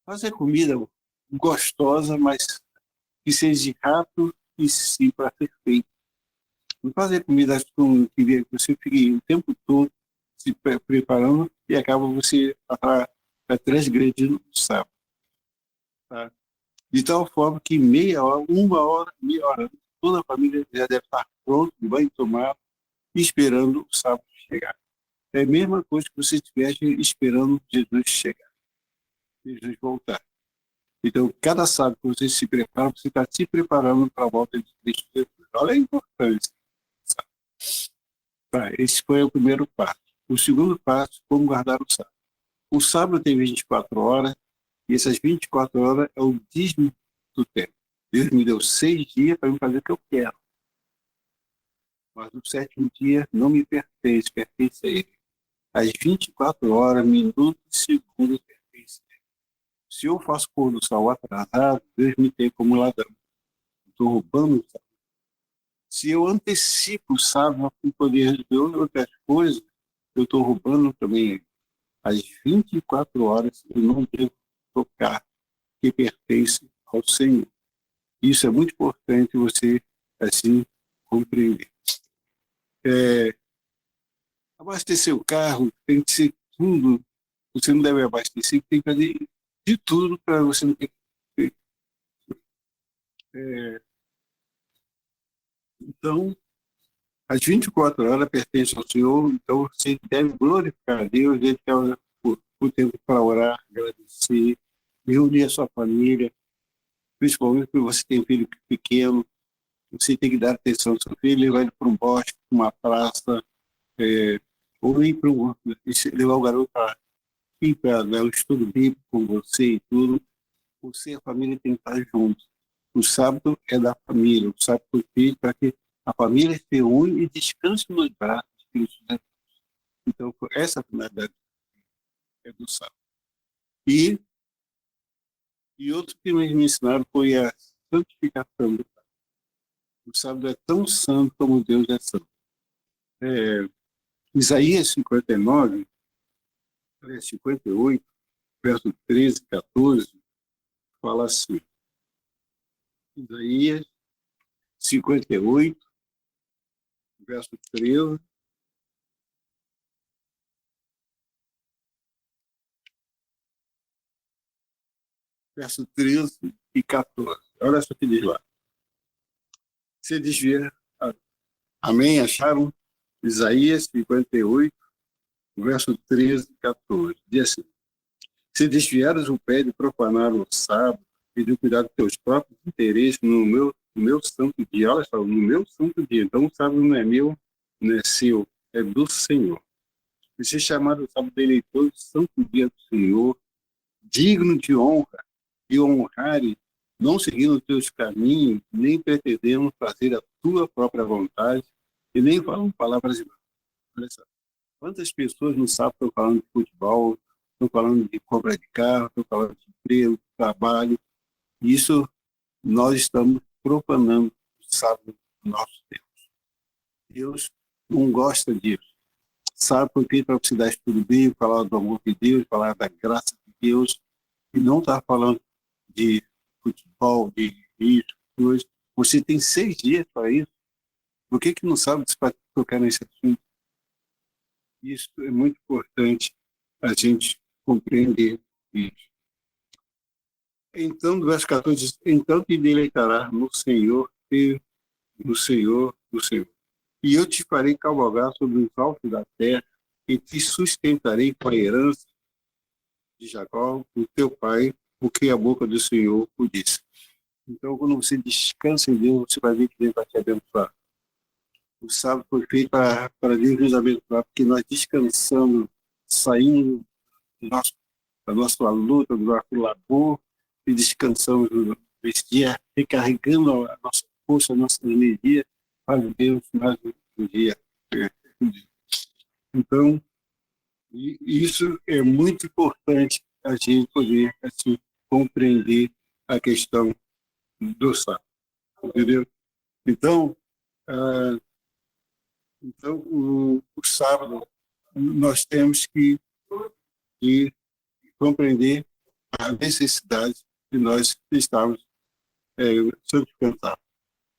Fazer comida gostosa, mas que seja rápido e sim para ser feito. Não fazer comida que você fique o tempo todo se preparando e acaba você transgredindo o sábado. Tá? De tal forma que meia hora, uma hora, meia hora, toda a família já deve estar pronta, banho tomado, esperando o sábado chegar. É a mesma coisa que você estivesse esperando Jesus chegar, Jesus voltar. Então, cada sábado que você se prepara, você está se preparando para a volta de Cristo Jesus. Olha a importância. Tá, esse foi o primeiro passo. O segundo passo, como guardar o sábado. O sábado tem 24 horas, e essas 24 horas é o dízimo do tempo. Deus me deu 6 dias para eu fazer o que eu quero. Mas o sétimo dia não me pertence, pertence a Ele. As 24 horas, minutos e segundos pertencem a Ele. Se eu faço pôr do sol atrasado, Deus me tem como ladrão. Estou roubando o sábado. Se eu antecipo o sábado para poder resolver outras coisas, eu estou roubando também as 24 horas eu não devo tocar, que pertence ao Senhor. Isso é muito importante você, assim, compreender. Abastecer o carro tem que ser tudo. Você não deve abastecer, tem que fazer de tudo para você não ter que... Então, as 24 horas pertencem ao Senhor, então você deve glorificar a Deus, dedicar o tempo para orar, agradecer, reunir a sua família, principalmente quando você tem um filho pequeno, você tem que dar atenção ao seu filho, levar ele para um bosque, para uma praça, ou ir para levar o garoto para ir para o estudo bíblico com você e tudo. Você e a família tem que estar juntos. O sábado é da família, o sábado foi feito para que a família se une e descanse nos braços de Cristo. Né? Então, essa finalidade é do sábado. E outro que me ensinaram foi a santificação do sábado. O sábado é tão santo como Deus é santo. Isaías 59, 58, verso 13, 14, fala assim. Isaías 58, verso 13, verso 13 e 14. Olha só o que diz lá. Se desvia. Amém? Acharam? Isaías 58, verso 13 e 14. Diz assim: se desviares o pé de profanar o sábado e de cuidar dos teus próprios interesses no meu santo dia, olha só, no meu santo dia. Então o sábado não é meu, não é seu, é do Senhor. E se chamar o sábado de eleitor, santo dia do Senhor, digno de honra e honrare, não seguindo os teus caminhos, nem pretendendo fazer a tua própria vontade, e nem falam palavras de... Olha só, quantas pessoas no sábado estão falando de futebol, estão falando de compra de carro, estão falando de emprego, de trabalho. Isso nós estamos profanando o sábado do nosso Deus. Deus não gosta disso. Sabe por que para você dar estudo bíblico, falar do amor de Deus, falar da graça de Deus, e não está falando de futebol, de isso, coisa. Você tem 6 dias para isso. Por que não sabe para tocar nesse assunto? Isso é muito importante a gente compreender isso. Então, do verso 14 diz, então te deleitarás no Senhor, no Senhor. E eu te farei cavalgar sobre os altos da terra, e te sustentarei com a herança de Jacó, o teu pai, porque a boca do Senhor o disse. Então, quando você descansa em Deus, você vai ver que Deus vai te abençoar. O sábado foi feito para Deus nos abençoar, porque nós descansamos, saímos da nossa luta, do nosso labor, e descansamos nesse dia, recarregando a nossa força, a nossa energia para Deus mais um dia. Então, isso é muito importante a gente poder assim, compreender a questão do sábado, entendeu? Então, o sábado nós temos que compreender a necessidade e nós estávamos santificados.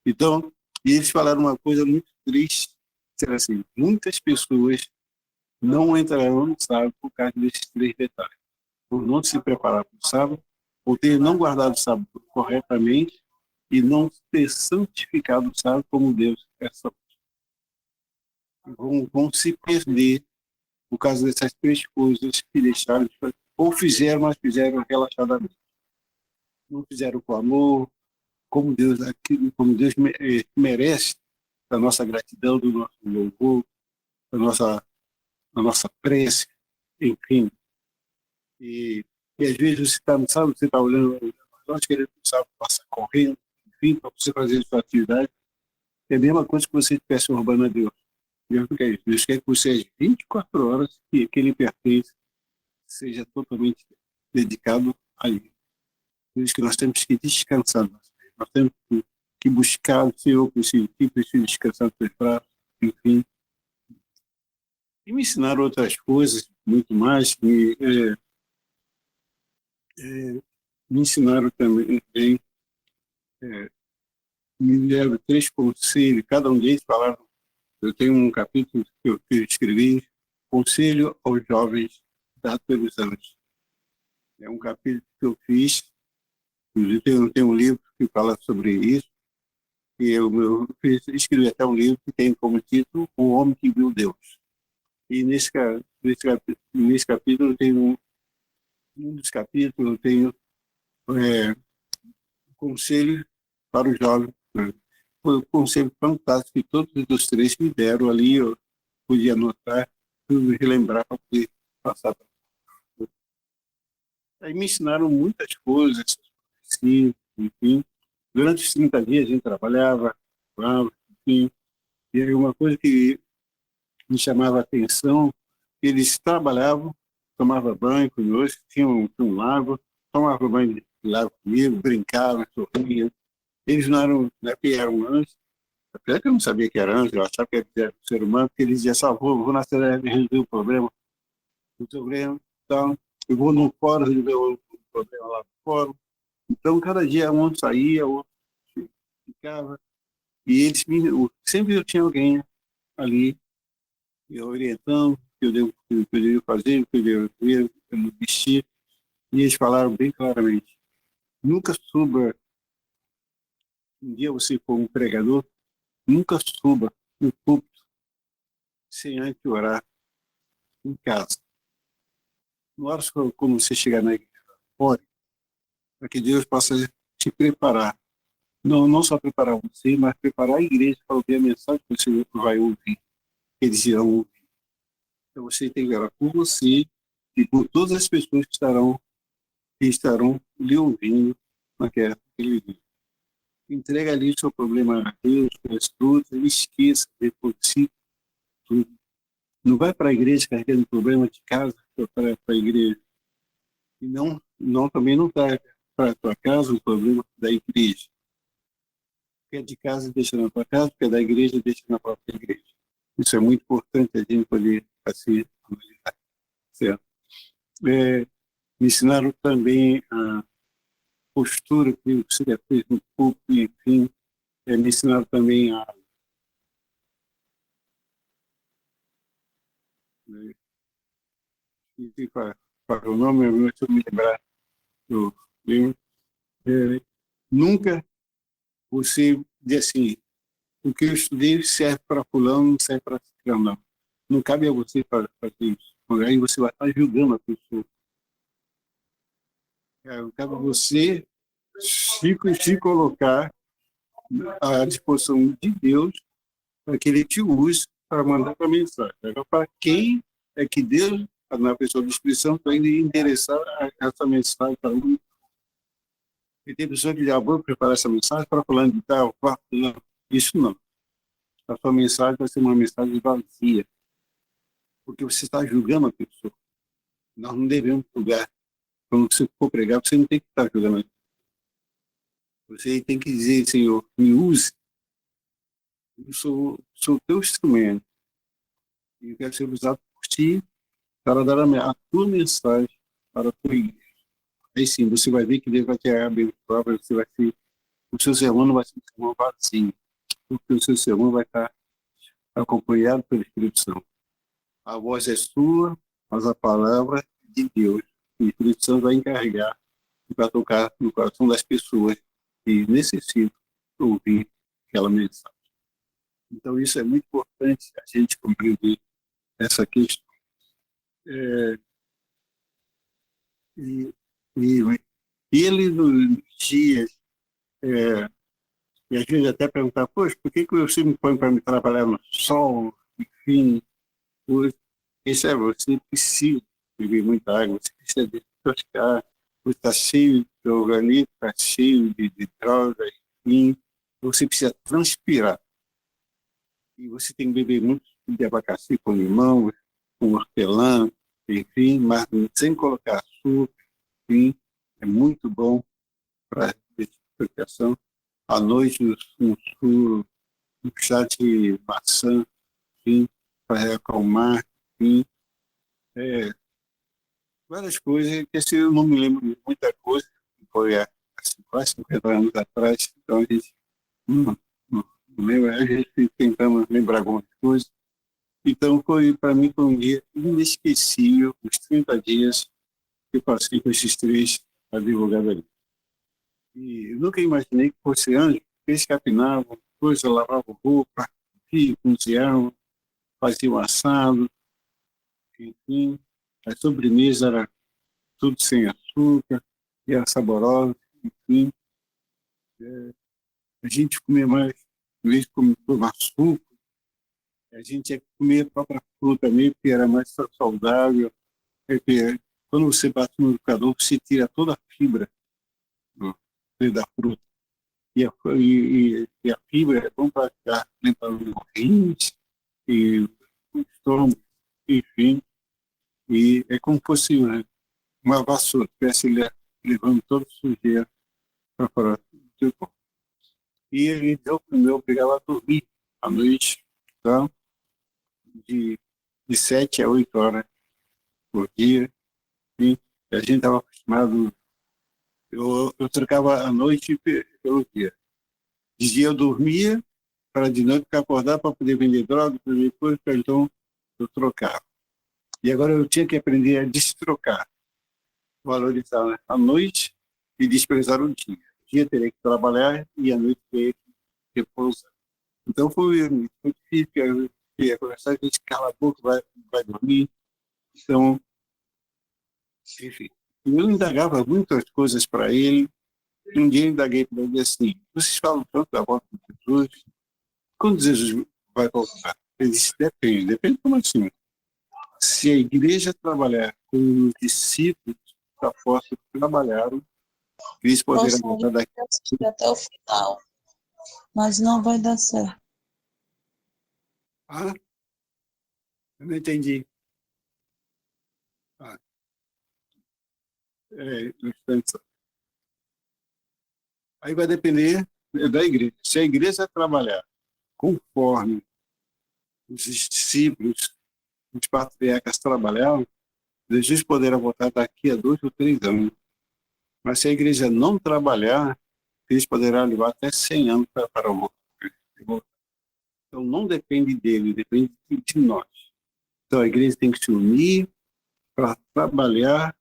Então, e eles falaram uma coisa muito triste, disseram assim, muitas pessoas não entrarão no sábado por causa desses três detalhes. Por não se preparar para o sábado, por ter não guardado o sábado corretamente e não ter santificado o sábado como Deus quer. Vão se perder por causa dessas três coisas que deixaram de fazer. Ou fizeram, mas fizeram relaxadamente. Não fizeram com amor, como Deus merece a nossa gratidão, do nosso louvor, a nossa prece, enfim. E às vezes você está no sábado, você está olhando, nós queremos o sábado passar correndo, enfim, para você fazer a sua atividade. É a mesma coisa que você estivesse roubando a Deus. Deus não quer isso. Deus quer que você, às 24 horas, que ele pertence, seja totalmente dedicado a Ele. Por isso que nós temos que descansar. Nós temos que buscar o Senhor, que precisa descansar dos seus braços, enfim. E me ensinaram outras coisas, muito mais, me ensinaram também, me deram três conselhos, cada um deles falaram. Eu tenho um capítulo que eu escrevi, Conselho aos Jovens dado pelos anos. É um capítulo que eu fiz, inclusive tem um livro que fala sobre isso, e escrevi até um livro que tem como título O Homem que Viu Deus. E nesse capítulo tem um dos capítulos, eu tenho um conselho para os jovens. Né? Foi um conselho fantástico que todos os três me deram ali, eu podia anotar, relembrar para poder passar. Aí me ensinaram muitas coisas, sim, enfim. Durante os 30 dias a gente trabalhava, enfim. E aí uma coisa que me chamava a atenção, eles trabalhavam, tomavam banho conosco, tinham um lago, tomavam banho de lago comigo, brincavam, sorriam. Eles não eram, não é que eram anjos, até que eu não sabia que era anjo, eu achava que era ser humano, porque eles diziam só, vou na cidade resolver o problema, então, eu vou no fórum resolver o problema lá no fórum. Então, cada dia um saía, outro ficava, e eles sempre eu tinha alguém ali me orientando, o que eu deveria fazer, o que eu deveria vestir, e eles falaram bem claramente, nunca suba, um dia você for um pregador, nunca suba no púlpito sem antes orar em casa. No hora como você chegar na igreja, ore, para que Deus possa te preparar. Não só preparar você, mas preparar a igreja para ouvir a mensagem que você vai ouvir, que eles irão ouvir. Então você tem que orar por você e por todas as pessoas que estarão lhe ouvindo naquele dia. Entrega ali o seu problema a Deus, pelas frutas, e esqueça depois de si tudo. Não vai para a igreja carregando problema de casa para a igreja. E também não traga para a tua casa o problema da igreja. O que é de casa, deixa na tua casa, o que é da igreja, deixa na própria igreja. Isso é muito importante a gente poder assim analisar. Certo? Me ensinaram também a postura que você fez no público, enfim. Me ensinaram também a para o nome, deixa eu me lembrar do livro. Nunca você diz assim, o que eu estudei serve para fulano, não serve para ciclano, não. Não cabe a você fazer isso. Aí você vai estar julgando a pessoa. Cabe a você se colocar à disposição de Deus para que Ele te use para mandar a mensagem. Agora, para quem é que Deus, na pessoa de inscrição, está indo endereçar essa mensagem para um? E tem pessoa que já vou preparar essa mensagem para fulano de tal, não. Isso não. A sua mensagem vai ser uma mensagem vazia, porque você está julgando a pessoa. Nós não devemos julgar. Quando você for pregar, você não tem que estar julgando. Você tem que dizer, Senhor, me use. Eu sou teu instrumento. E eu quero ser usado por ti para dar a tua mensagem para a tua igreja. aí sim, você vai ver que Deus vai te abençoar, você vai ser, o seu sermão não vai ser um sermão vazio, porque o seu sermão vai estar acompanhado pelo Espírito Santo. A voz é sua, mas a palavra é de Deus. O Espírito Santo vai encarregar para tocar no coração das pessoas que necessitam ouvir aquela mensagem. Então, isso é muito importante a gente compreender essa questão. E, e ele, nos dias, e a gente até perguntar, poxa, por que você me põe para me trabalhar no sol? Enfim, isso é, você precisa beber muita água, você precisa detoxicar, você está cheio de organismo, está cheio de droga, enfim, você precisa transpirar. E você tem que beber muito de abacaxi com limão, com hortelã, enfim, mas sem colocar açúcar, enfim, é muito bom para detoxificação. À noite, um suro, um chá de maçã, enfim, para acalmar, enfim, várias coisas, que assim, eu não me lembro de muita coisa, foi há quase 50 anos atrás, então a gente não lembra, a gente tentamos lembrar algumas coisas. Então, para mim, foi um dia inesquecível, os 30 dias que eu passei com esses três advogados ali. E eu nunca imaginei que fosse anjo, eles capinavam, depois lavavam roupa, cozinhavam, faziam assado, enfim, a sobremesa era tudo sem açúcar, e era saborosa, enfim. A gente comia mais, em vez de tomar suco, a gente tinha que comer a própria fruta mesmo, que era mais saudável. Porque quando você bate no liquidificador, você tira toda a fibra da fruta. E a fibra é bom para limpar os rins e o estômago, enfim. E é como se fosse uma vassoura, estivesse levando toda a sujeira para fora do corpo. E ele me obrigava a dormir à noite, então, de 7 a 8 horas por dia. E a gente estava acostumado, eu trocava a noite pelo dia. De dia eu dormia, para de noite ficar acordado para poder vender droga, para depois, então eu trocava. E agora eu tinha que aprender a destrocar, valorizar, né, a noite e desprezar o dia. O dia teria que trabalhar e a noite teria que repousar. Então foi muito difícil, ia conversar, a gente cala a boca, vai dormir. Então, enfim, eu indagava muitas coisas para ele. Um dia eu indaguei para ele assim, vocês falam tanto da volta de Jesus, quando Jesus vai voltar? Ele disse, depende como assim? Se a igreja trabalhar com os discípulos que apóstolos trabalharam, eles poderão Nossa, voltar daqui. assistir até o final, mas não vai dar certo. Ah, eu não entendi. Ah, aí vai depender da igreja. Se a igreja trabalhar conforme os discípulos, os patriarcas trabalharam, Jesus poderá voltar daqui a 2 ou 3 anos. Mas se a igreja não trabalhar, eles poderão levar até 100 anos para voltar. Então não depende dele, depende de nós. Então a igreja tem que se unir para trabalhar,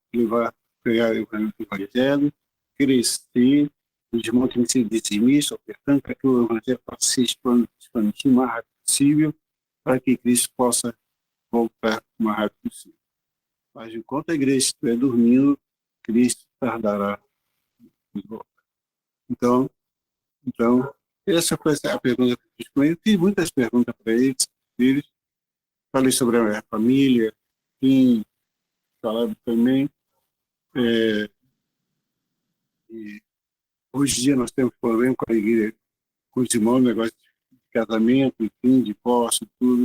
pregar o evangelho, crescer, os irmãos têm que ser dizimistas, ofertantes, para que o evangelho possa se expandir o mais rápido possível, para que Cristo possa voltar o mais rápido possível. Mas enquanto a igreja estiver dormindo, Cristo tardará em voltar. Então, essa foi a pergunta que eu fiz com ele. Fiz muitas perguntas para eles. Falei sobre a família, enfim, falava também. E hoje em dia nós temos problema com a igreja, com os irmãos, negócio de casamento, enfim, de posse, tudo.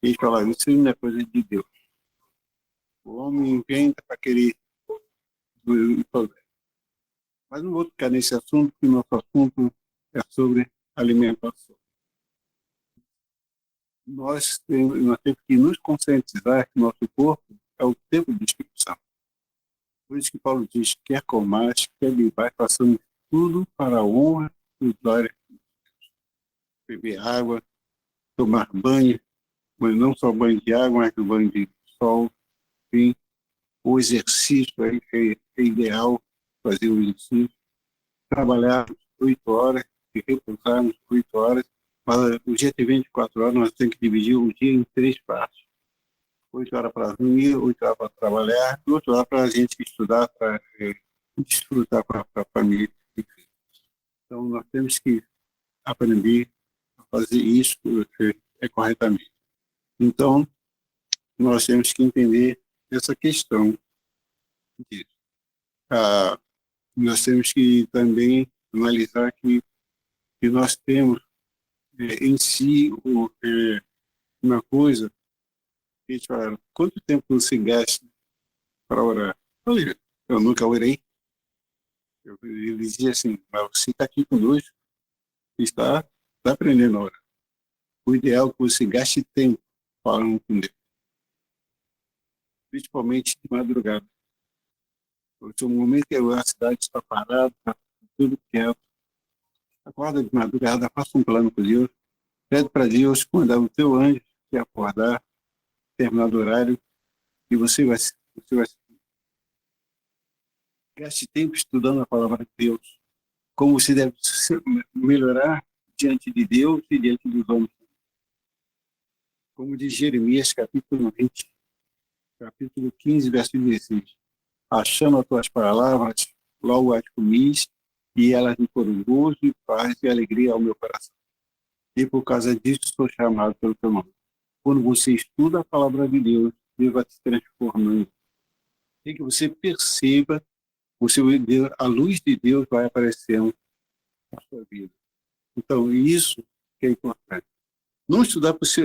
E eles falaram, isso não é coisa de Deus. O homem inventa para querer resolver. Mas não vou ficar nesse assunto, porque o nosso assunto é sobre alimentação. Nós temos que nos conscientizar que nosso corpo é o templo do Espírito Santo. Por isso que Paulo diz, quer comais, quer bebais, façamos tudo para a honra e glória. Beber água, tomar banho, mas não só banho de água, mas banho de sol, enfim. O exercício é ideal, fazer o exercício. Trabalhar 8 horas e repousar 8 horas. Mas o dia tem 24 horas, nós temos que dividir o dia em 3 partes. 8 horas para dormir, 8 horas para trabalhar, 8 horas para a gente estudar, para desfrutar para a família. Então, nós temos que aprender a fazer isso corretamente. Então, nós temos que entender essa questão disso. Nós temos que também analisar que nós temos em si uma coisa que eles falaram, quanto tempo você gasta para orar? Olha, eu nunca orei. Eu dizia assim, mas você está aqui conosco, está aprendendo a orar. O ideal é que você gaste tempo falando com Deus, principalmente de madrugada. Porque o momento que a cidade está parada, está tudo quieto, acorda de madrugada, faça um plano com Deus, pede para Deus mandar o teu anjo te acordar, determinado horário, e você vai gaste tempo estudando a palavra de Deus, como você deve melhorar diante de Deus e diante dos homens. Como diz Jeremias, capítulo 20, capítulo 15, versículo 16. Achando as tuas palavras, logo as comis, e elas me foram gozo e paz e alegria ao meu coração. E por causa disso sou chamado pelo teu nome. Quando você estuda a palavra de Deus, Deus vai te transformando. Tem que você perceba, a luz de Deus vai aparecendo na sua vida. Então, isso que é importante. Não estudar, você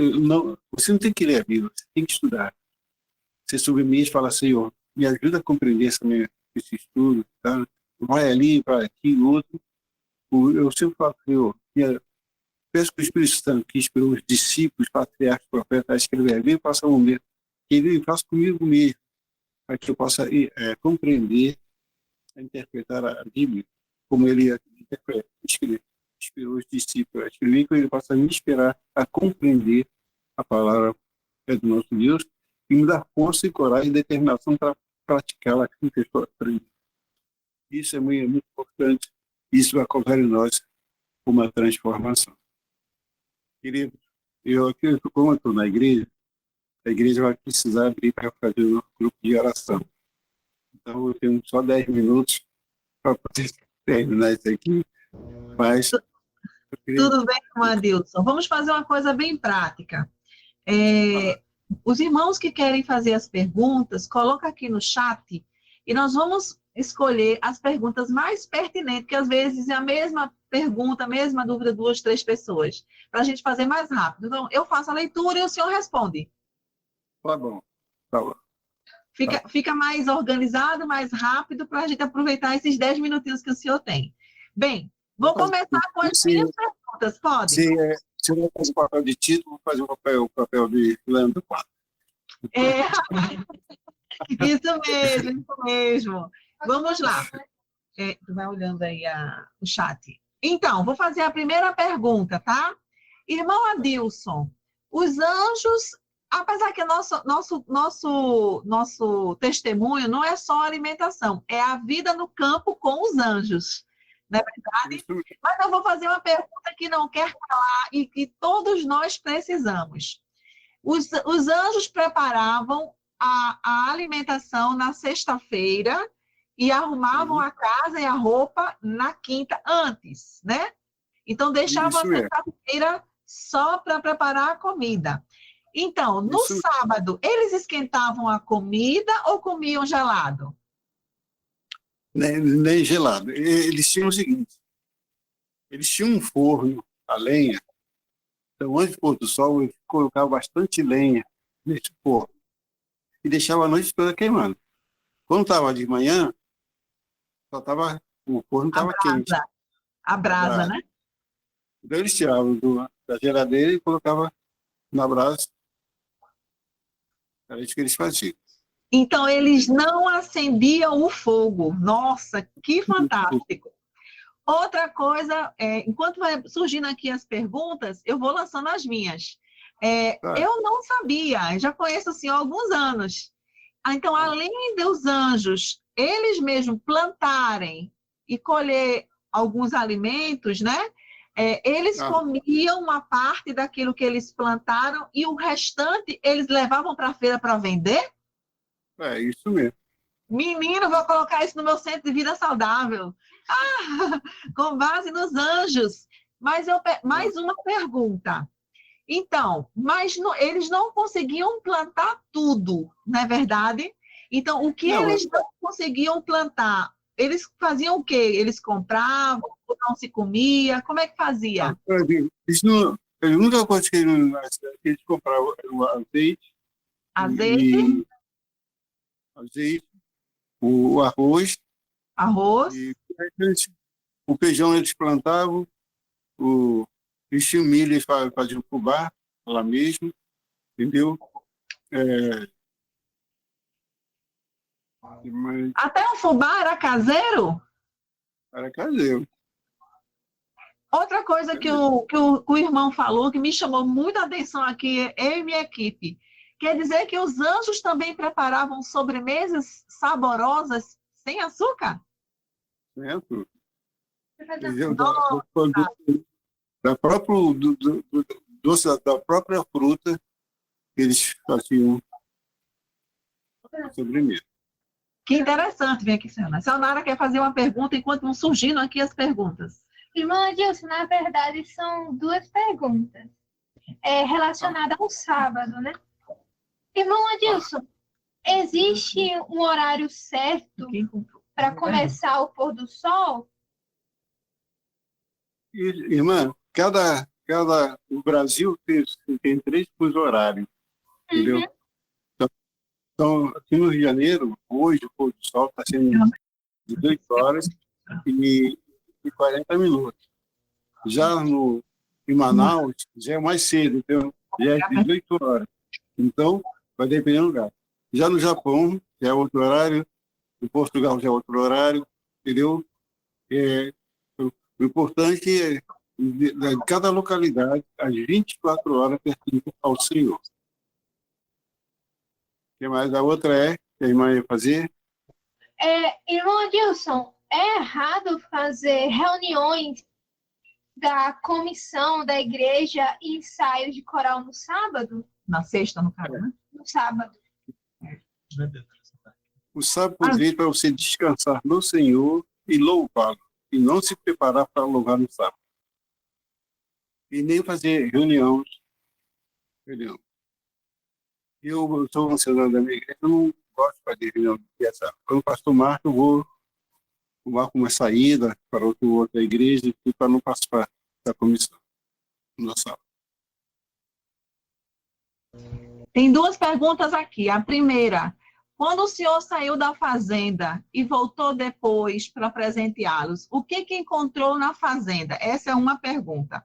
não tem que ler a Bíblia, você tem que estudar. Você submete e fala, Senhor, me ajuda a compreender esse estudo, tá? Vai ali, vai aqui, outro. Eu sempre falo, Senhor, peço que o Espírito Santo, que inspirou os discípulos, patriarcas, profetas, a escrever a Bíblia, faça um momento, que ele faça comigo mesmo, para que eu possa compreender, interpretar a Bíblia, como ele interpreta, inspirou os discípulos a escrever, que ele possa me inspirar a compreender a palavra do nosso Deus e me dar força e coragem e determinação para praticá-la aquilo que eu estou aprendendo. Isso é muito importante. Isso vai causar em nós uma transformação. Querido, como eu estou na igreja, a igreja vai precisar abrir para fazer um grupo de oração. Então, eu tenho só 10 minutos para poder terminar isso aqui, mas... Tudo bem, irmã Adilson. Vamos fazer uma coisa bem prática. Os irmãos que querem fazer as perguntas, coloca aqui no chat e nós vamos escolher as perguntas mais pertinentes, que às vezes é a mesma pergunta, a mesma dúvida, 2, 3 pessoas, para a gente fazer mais rápido. Então, eu faço a leitura e o senhor responde. Tá bom. Tá bom. Fica mais organizado, mais rápido, para a gente aproveitar esses 10 minutinhos que o senhor tem. Bem, vou começar com as minhas perguntas, pode? Se eu não fazer o papel de título, vou fazer o papel de Leandro Quadro. Isso mesmo. Vamos lá. Tu vai olhando aí o chat. Então, vou fazer a primeira pergunta, tá? Irmão Adilson, os anjos, apesar que nosso testemunho não é só alimentação, é a vida no campo com os anjos, não é verdade? Mas eu vou fazer uma pergunta que não quer calar e que todos nós precisamos. Os anjos preparavam a alimentação na sexta-feira e arrumavam a casa e a roupa na quinta antes, né? Então, deixavam a sexta-feira só para preparar a comida. Então, no sábado, eles esquentavam a comida ou comiam gelado? Nem gelado. Eles tinham o seguinte, eles tinham um forno, a lenha, então antes do pôr do sol, eles colocavam bastante lenha nesse forno e deixavam a noite toda queimando. Quando estava de manhã, o forno estava quente. A brasa, né? Então eles tiravam da geladeira e colocavam na brasa. Era isso que eles faziam. Então, eles não acendiam o fogo. Nossa, que fantástico! Outra coisa, enquanto vai surgindo aqui as perguntas, eu vou lançando as minhas. Tá. Eu não sabia, já conheço o senhor há alguns anos. Então, além dos anjos, eles mesmos plantarem e colher alguns alimentos, né? Eles Ah, comiam uma parte daquilo que eles plantaram e o restante eles levavam para a feira para vender? é isso mesmo. Menino, vou colocar isso no meu centro de vida saudável. Com base nos anjos. Mais uma pergunta. Então, eles não conseguiam plantar tudo, não é verdade? Então, o que Não, eles não conseguiam plantar, eles faziam o quê? Eles compravam, ou não se comia? Como é que fazia? eles não, a única coisa que eles compravam era o Azeite, e azeite, o arroz, arroz, e o feijão eles plantavam, o milho eles faziam fubá, lá mesmo, entendeu? É, mas até o fubá era caseiro? era caseiro. Outra coisa que o irmão falou, que me chamou muita atenção aqui, eu e minha equipe, quer dizer que os anjos também preparavam sobremesas saborosas sem açúcar? Certo? Entendeu? Nossa, Da própria, do doce da própria fruta que eles faziam a sobremesa. que interessante, vem aqui, Senhora. A Senhora quer fazer uma pergunta enquanto vão surgindo aqui as perguntas. Irmão Adilson, na verdade, são duas perguntas relacionadas ao sábado, né? Irmão Adilson, existe um horário certo para começar o pôr do sol? Irmã, o Brasil tem 3 fusos horários, entendeu? Uhum. Então, aqui no Rio de Janeiro, hoje o pôr do sol está sendo 18 horas e 40 minutos. Já em Manaus, já é mais cedo, então já é 18 horas. Então, vai depender do lugar. Já no Japão, já é outro horário, em Portugal já é outro horário, entendeu? O importante é, de cada localidade, as 24 horas pertencem ao Senhor. O que mais? A outra que a irmã ia fazer? Irmão Adilson, é errado fazer reuniões da comissão da igreja e ensaios de coral no sábado? Na sexta, no caso, né? No sábado. O sábado foi para você descansar no Senhor e louvá-lo, e não se preparar para louvar no sábado. E nem fazer reunião. Eu sou funcionário da minha igreja, eu não gosto de fazer reunião de sábado. Quando o pastor marca, eu marco uma saída para outra igreja e para não participar da comissão no sábado. Tem duas perguntas aqui. A primeira, quando o senhor saiu da fazenda e voltou depois para presenteá-los, o que encontrou na fazenda? Essa é uma pergunta.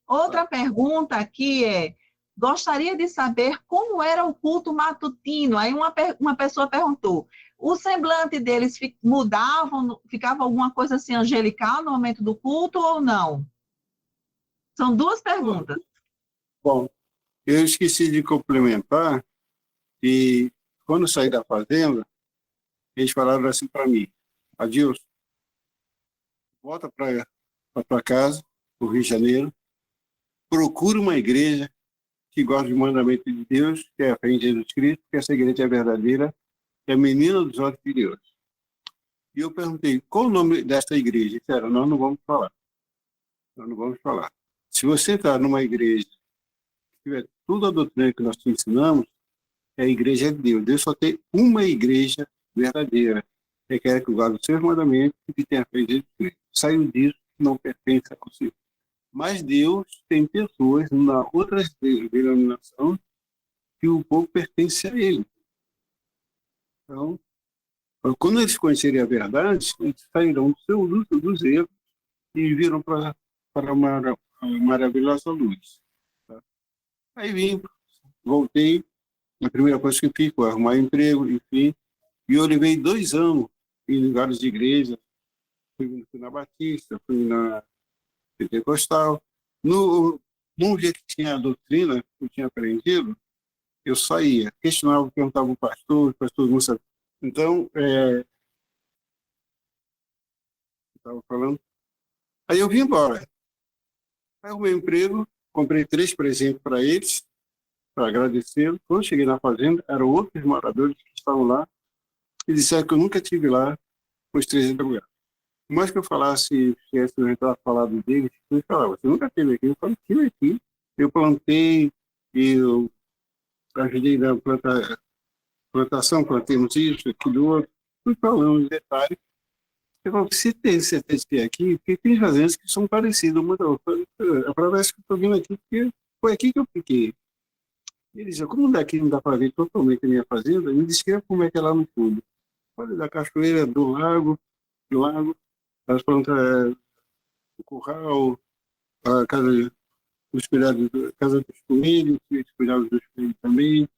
Outra pergunta aqui gostaria de saber como era o culto matutino. Aí uma pessoa perguntou, o semblante deles mudavam, ficava alguma coisa assim angelical no momento do culto ou não? São duas perguntas. Bom, eu esqueci de complementar e quando eu saí da fazenda, eles falaram assim para mim, Adilson, volta para tua casa, no Rio de Janeiro, procura uma igreja que gosta do mandamento de Deus, que é a fé em Jesus Cristo, que essa igreja é verdadeira, é a menina dos olhos de Deus. E eu perguntei, qual o nome dessa igreja? Disseram, nós não vamos falar. Nós não vamos falar. Se você entrar numa igreja que tiver toda a doutrina que nós te ensinamos, é a igreja de Deus. Deus só tem uma igreja verdadeira, que quer que guarde os seus mandamentos e que tenha fé em Jesus Cristo. Saiu disso, não pertence ao Senhor. Mas Deus tem pessoas na outras denominações que o povo pertence a Ele. Então, quando eles conhecerem a verdade, eles sairão do seu luto, dos erros e viram para uma maravilhosa luz. Tá? Aí voltei A primeira coisa que eu fiz foi arrumar emprego, enfim. E eu levei 2 anos em lugares de igreja. Fui na Batista, fui na Pentecostal. No dia que tinha a doutrina que eu tinha aprendido, eu saía, questionava, perguntava ao pastor, o pastor não sabia. Então, eu estava falando. Aí eu vim embora. Aí arrumei emprego, comprei 3 presentes para eles, para agradecê-los. Quando eu cheguei na fazenda, eram outros moradores que estavam lá e disseram que eu nunca estive lá com os 3 empregados. Por mais que eu falasse, se eu estava falando deles, eles falavam, você nunca esteve aqui? Eu falei, estive aqui. Eu plantei, eu ajudei na plantação, plantemos isso, aquilo outro. Fui falando os detalhes. Eu falei, se tem certeza que é aqui, porque tem fazendas que são parecidas. Parece que eu estou vindo aqui, porque foi aqui que eu fiquei. Ele disse, como daqui não dá para ver totalmente a minha fazenda, me descreva como é que é lá no fundo. Olha, da cachoeira, do lago, as plantas, o curral, a casa dos cuidados, casa dos coelhos, os cuidados dos coelhos também,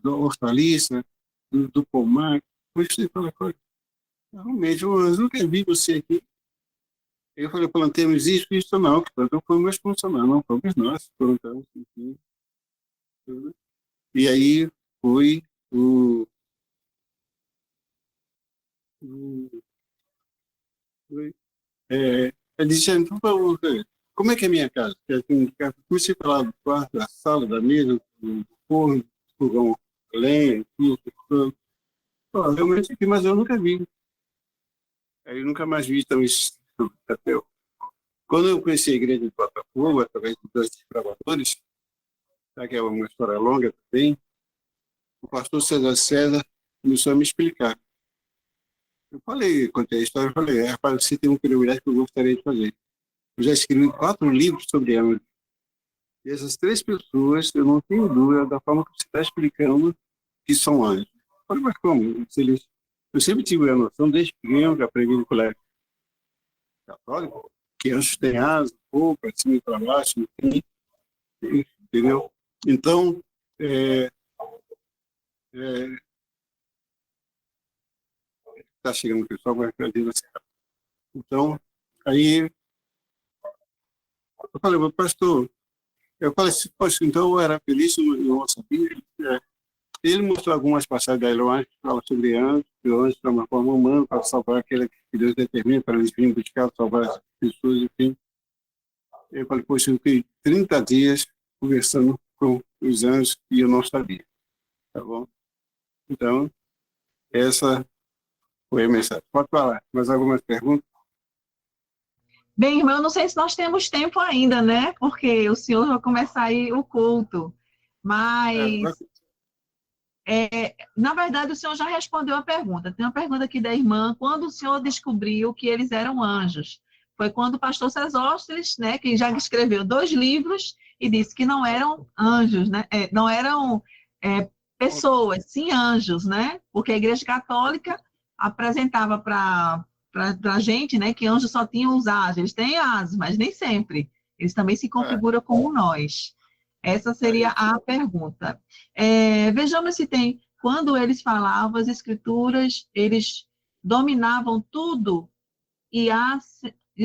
da hortaliça, do pomar. Depois você fala, olha, realmente, eu nunca vi você aqui. Eu falei, plantemos isso não, que plantou foi o meu funcionário, não fomos nós, plantamos, enfim. Tudo. E aí foi o foi, eu disse, então, como é que é a minha casa? Comecei a falar do quarto, da sala, da mesa, do forno, do fogão, lenha, tudo. Realmente aqui, mas eu nunca vi. Aí eu nunca mais vi também esse papel. Quando eu conheci a igreja de Botafogo, através dos 2 desbravadores, que é uma história longa também, o pastor César começou a me explicar. Eu falei, contei a história, eu falei, rapaz, você tem um privilégio que eu gostaria de fazer. Eu já escrevi 4 livros sobre ela. E essas 3 pessoas, eu não tenho dúvida da forma que você está explicando que são anjos. Eu falei, mas como? Eu sempre tive a noção, desde pequeno, que aprendi no colégio católico, que anjos têm asa, voam para cima e para baixo, não tem, entendeu? Então, está chegando o pessoal, vai perder a serra. Então, aí, eu falei, mas pastor, eu falei assim, poxa, então eu era feliz, eu não sabia. Ele mostrou algumas passagens da Eloá que falam sobre anjos, que o anjo é uma forma humana para salvar aquele que Deus determina, para eles virem buscar, salvar as pessoas, enfim. Eu falei, poxa, eu fiquei 30 dias conversando com os anjos e eu não sabia, tá bom? Então, essa foi a mensagem. Pode falar, mais algumas perguntas? Bem, irmão, não sei se nós temos tempo ainda, né? Porque o senhor vai começar aí o culto. Mas, na verdade, o senhor já respondeu a pergunta. Tem uma pergunta aqui da irmã. Quando o senhor descobriu que eles eram anjos? Foi quando o pastor Sesóstenes, né, que já escreveu 2 livros e disse que não eram anjos, né? Não eram pessoas, sim anjos, né? Porque a Igreja Católica apresentava para a gente, né, que anjos só tinham os asas. Eles têm asas, mas nem sempre. Eles também se configuram como nós. Essa seria a pergunta. Vejamos se tem. Quando eles falavam as escrituras, eles dominavam tudo e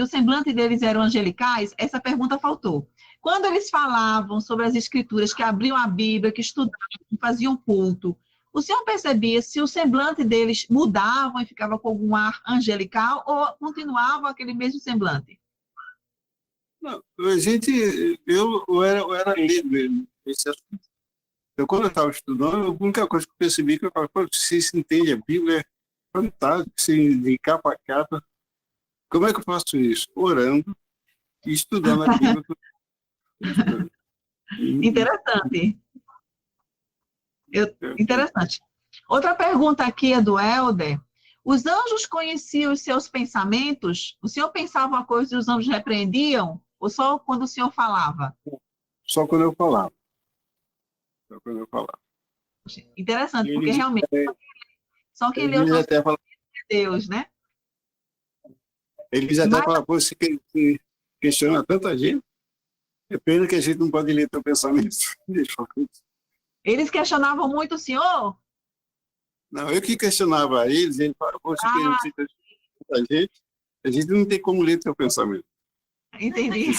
o semblante deles eram angelicais? Essa pergunta faltou. Quando eles falavam sobre as escrituras, que abriam a Bíblia, que estudavam, que faziam culto, o senhor percebia se o semblante deles mudava e ficava com algum ar angelical ou continuava aquele mesmo semblante? Não, eu era livre nesse assunto. Quando eu estava estudando, a única coisa que eu percebi que eu falava, pô, se entende a Bíblia, é fantástico, de capa a capa. Como é que eu faço isso? Orando e estudando a Bíblia. Interessante. Interessante. Outra pergunta aqui é do Helder. Os anjos conheciam os seus pensamentos? O senhor pensava uma coisa e os anjos repreendiam? Ou só quando o senhor falava? Só quando eu falava. Só quando eu falava. Interessante, porque realmente só quem leu Eles o até falam, Deus, né? pô, você que questiona tanta gente, é pena que a gente não pode ler teu pensamento. Deixa eu Eles questionavam muito o senhor? Não, eu que questionava eles, ele falava, você tem a gente não tem como ler teu pensamento. Entendi.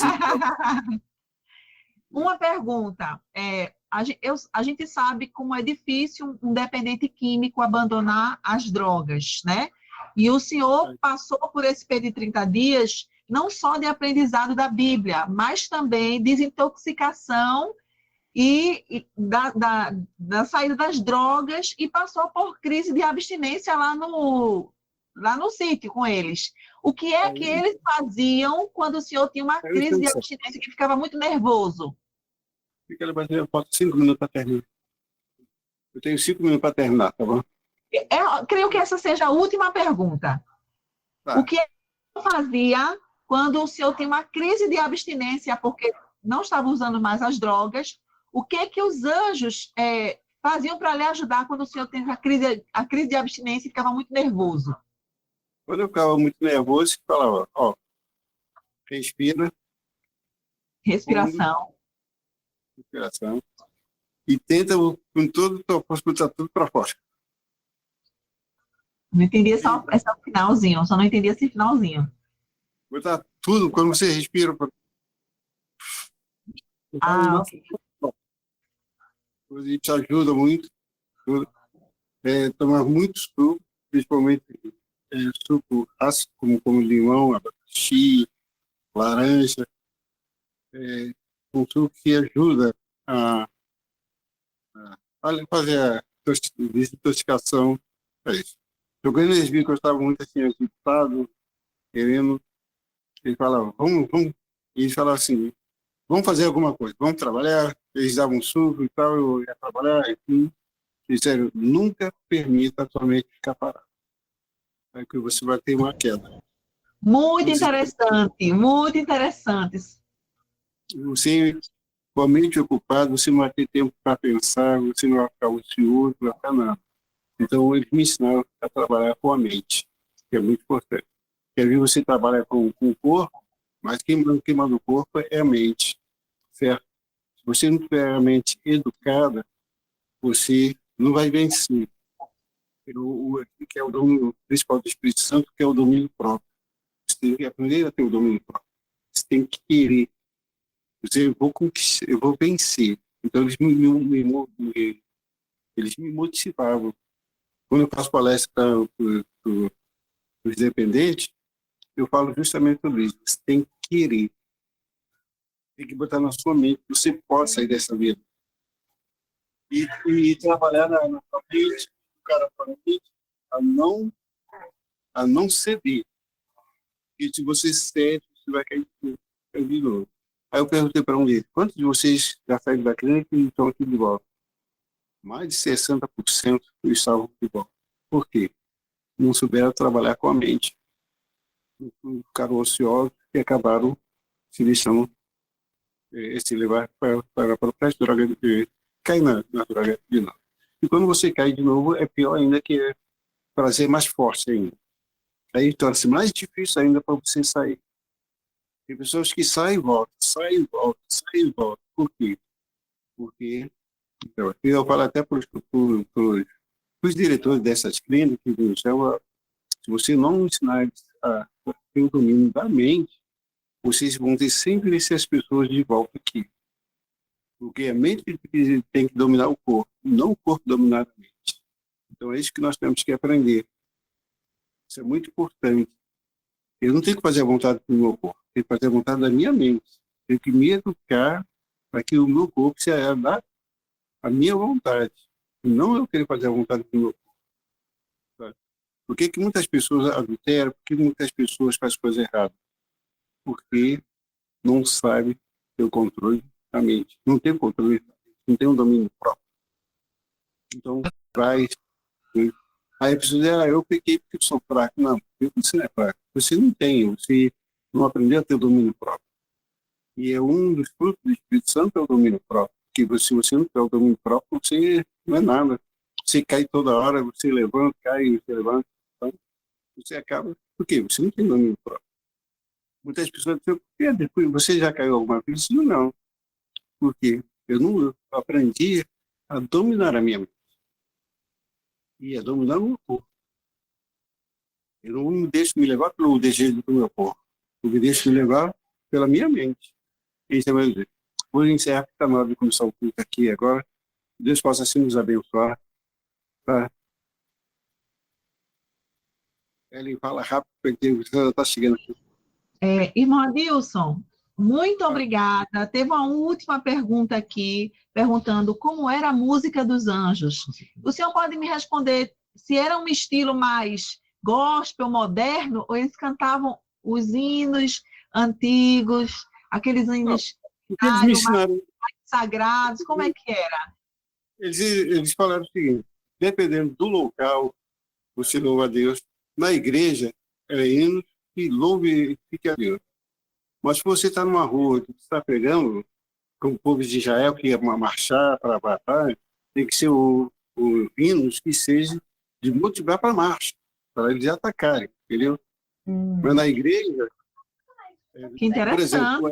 Uma pergunta. A gente sabe como é difícil um dependente químico abandonar as drogas, né? E o senhor passou por esse período de 30 dias, não só de aprendizado da Bíblia, mas também desintoxicação da saída das drogas e passou por crise de abstinência lá no sítio com eles. O que é que eles faziam quando o senhor tinha uma crise de abstinência que ficava muito nervoso? Fica ali, falta 5 minutos para terminar. Eu tenho 5 minutos para terminar, tá bom? Eu creio que essa seja a última pergunta. Tá. O que eu fazia quando o senhor tem uma crise de abstinência porque não estava usando mais as drogas? O que os anjos faziam para lhe ajudar quando o senhor tem a crise de abstinência e ficava muito nervoso? Quando eu ficava muito nervoso, eu falava, ó, respira, Respiração. respiração, e tenta com todo o teu força botar tudo para fora. Não entendi só esse finalzinho, só não entendi esse finalzinho. Botar tudo, quando você respira. Ok. Isso ajuda muito. Tomar muito suco, principalmente suco ácido, como limão, abacaxi, laranja. Um suco que ajuda a fazer a desintoxicação. É isso. Jogando eles viram que eu estava muito assim, agitado, querendo. Eles falavam, vamos. E eles falavam assim, vamos fazer alguma coisa, vamos trabalhar. Eles davam um suco e tal, eu ia trabalhar, enfim. E sério, nunca permita a sua mente ficar parada. Aí que você vai ter uma queda. Muito interessante, muito interessante. Você, com a mente ocupada, você não vai ter tempo para pensar, você não vai ficar ocioso, não vai ficar nada. Então, eles me ensinaram a trabalhar com a mente, que é muito importante. Quer ver você trabalhar com o corpo, mas quem manda o corpo é a mente, certo? Se você não tiver a mente educada, você não vai vencer. Que é o domínio principal do Espírito Santo, que é o domínio próprio. Você tem que aprender a ter o domínio próprio. Você tem que querer. Eu vou vencer. Então, eles me motivavam. Quando eu faço palestra para os dependentes, eu falo justamente sobre isso. Você tem que querer. Tem que botar na sua mente que você pode sair dessa vida. E trabalhar na sua mente, o cara para a não ceder. E se você cede, você vai cair de novo. Aí eu perguntei para um deles, quantos de vocês já saíram da clínica e estão aqui de volta? Mais de 60% estavam de volta. Por quê? Não souberam trabalhar com a mente. Ficaram ociosos e acabaram se deixando se levar para as drogas, cair na droga de novo. E quando você cai de novo, é pior ainda, que é trazer mais força ainda. Aí torna-se mais difícil ainda para você sair. Tem pessoas que saem e voltam, saem e voltam, saem e voltam. Por quê? Porque, então, eu falo até para os diretores dessas clínicas, se você não ensinar eles a ter o domínio da mente, vocês vão ter sempre essas pessoas de volta aqui. Porque a mente tem que dominar o corpo, não o corpo dominar a mente. Então é isso que nós temos que aprender. Isso é muito importante. Eu não tenho que fazer a vontade do meu corpo, tenho que fazer a vontade da minha mente. Tenho que me educar para que o meu corpo seja a minha vontade. E não eu querer fazer a vontade do meu corpo. Sabe? Por que muitas pessoas adulteram? Por que muitas pessoas fazem coisas erradas? Porque não sabem ter o controle da mente. Não tem o controle, não tem um domínio próprio. Então, traz. Aí a pessoa diz, eu peguei porque eu sou fraco. Não, você não é fraco. Você não tem, você não aprendeu a ter o domínio próprio. E é um dos frutos do Espírito Santo é o domínio próprio. Porque se você não tem o domínio próprio, você não é nada. Você cai toda hora, você levanta, cai, você levanta. Então, você acaba... Por quê? Você não tem domínio próprio. Muitas pessoas dizem, depois você já caiu alguma vez? Não. Por quê? Eu aprendi a dominar a minha mente e a dominar o meu corpo. Eu não me deixo me levar pelo desejo do meu corpo. Eu me deixo me levar pela minha mente. Isso é o meu desejo. Vou encerrar, porque está na hora de começar o culto aqui agora. Deus possa assim nos abençoar. Tá? Ele fala rápido, porque está chegando aqui. Irmão Adilson, muito obrigada. Teve uma última pergunta aqui, perguntando como era a música dos anjos. O senhor pode me responder se era um estilo mais gospel, moderno, ou eles cantavam os hinos antigos, aqueles hinos O que eles me ensinaram, sagrados, como é que era? eles falaram o seguinte: dependendo do local, você louva a Deus. Na igreja, é hino que louve fique a Deus. Mas se você está numa rua, que está pregando, como o povo de Israel, que ia marchar para a batalha, tem que ser o hinos que seja de motivar para a marcha, para eles atacarem, entendeu? Mas na igreja, Que interessante. por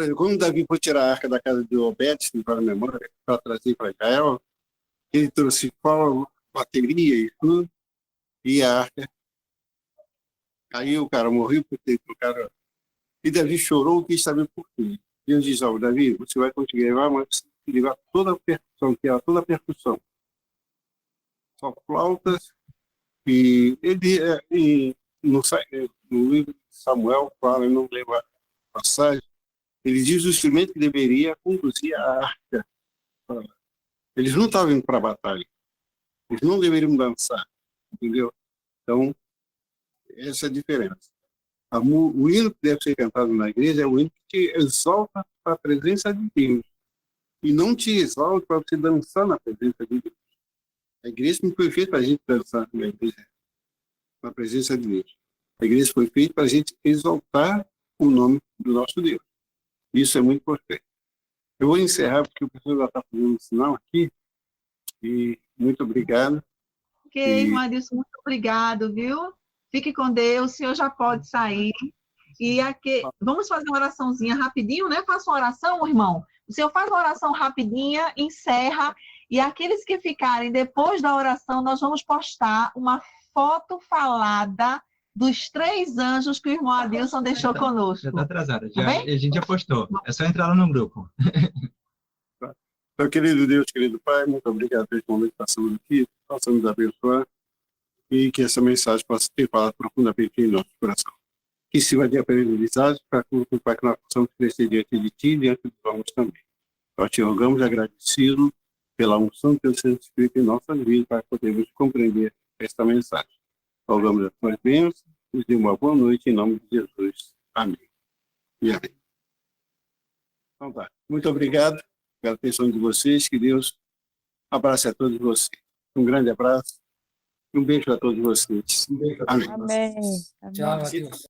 exemplo, quando Davi foi tirar a arca da casa de Obed, para a memória, para trazer para Israel, ele trouxe pau, bateria e tudo, e a arca. Aí o cara morreu porque o cara. E Davi chorou, quis saber por quê. Deus diz: ó, Davi, você vai conseguir levar, mas você tem que levar toda a percussão, que é toda a percussão. Só flautas. E ele, no livro de Samuel, fala, eu não lembro a passagem, ele diz o instrumento que deveria conduzir a arca. Eles não estavam indo para a batalha. Eles não deveriam dançar, entendeu? Então, essa é a diferença. O hino que deve ser cantado na igreja é o hino que te exalta para a presença de Deus e não te exalta para você dançar na presença de Deus. A igreja não foi feita para a gente dançar na presença de Deus. A igreja foi feita para a gente exaltar o nome do nosso Deus. Isso é muito importante. Eu vou encerrar porque o professor já está fazendo um sinal aqui. E muito obrigado. Ok, irmão Adilson, muito obrigado, viu? Fique com Deus, o senhor já pode sair. E aqui, vamos fazer uma oraçãozinha rapidinho, né? Faça uma oração, irmão. O senhor faz uma oração rapidinha, encerra, e aqueles que ficarem depois da oração, nós vamos postar uma foto falada dos 3 anjos que o irmão Adilson deixou conosco. Já está atrasada, Tá bem? a gente já postou. É só entrar lá no grupo. Então, querido Deus, querido Pai, muito obrigado por esse momento que passamos aqui, possa nos abençoar e que essa mensagem possa ter falado profundamente em nosso coração. Que sirva de aprendizagem para que nós possamos crescer diante de Ti e diante dos homens também. Nós te rogamos agradecido pela unção do Teu Santo Espírito em nossas vidas para podermos compreender esta mensagem. Rogamos as Tuas bênçãos, nos dê uma boa noite em nome de Jesus. Amém. E amém. Então tá. Muito obrigado pela atenção de vocês. Que Deus abrace a todos vocês. Um grande abraço. Um beijo a todos vocês. Amém. Amém. Tchau, Matheus.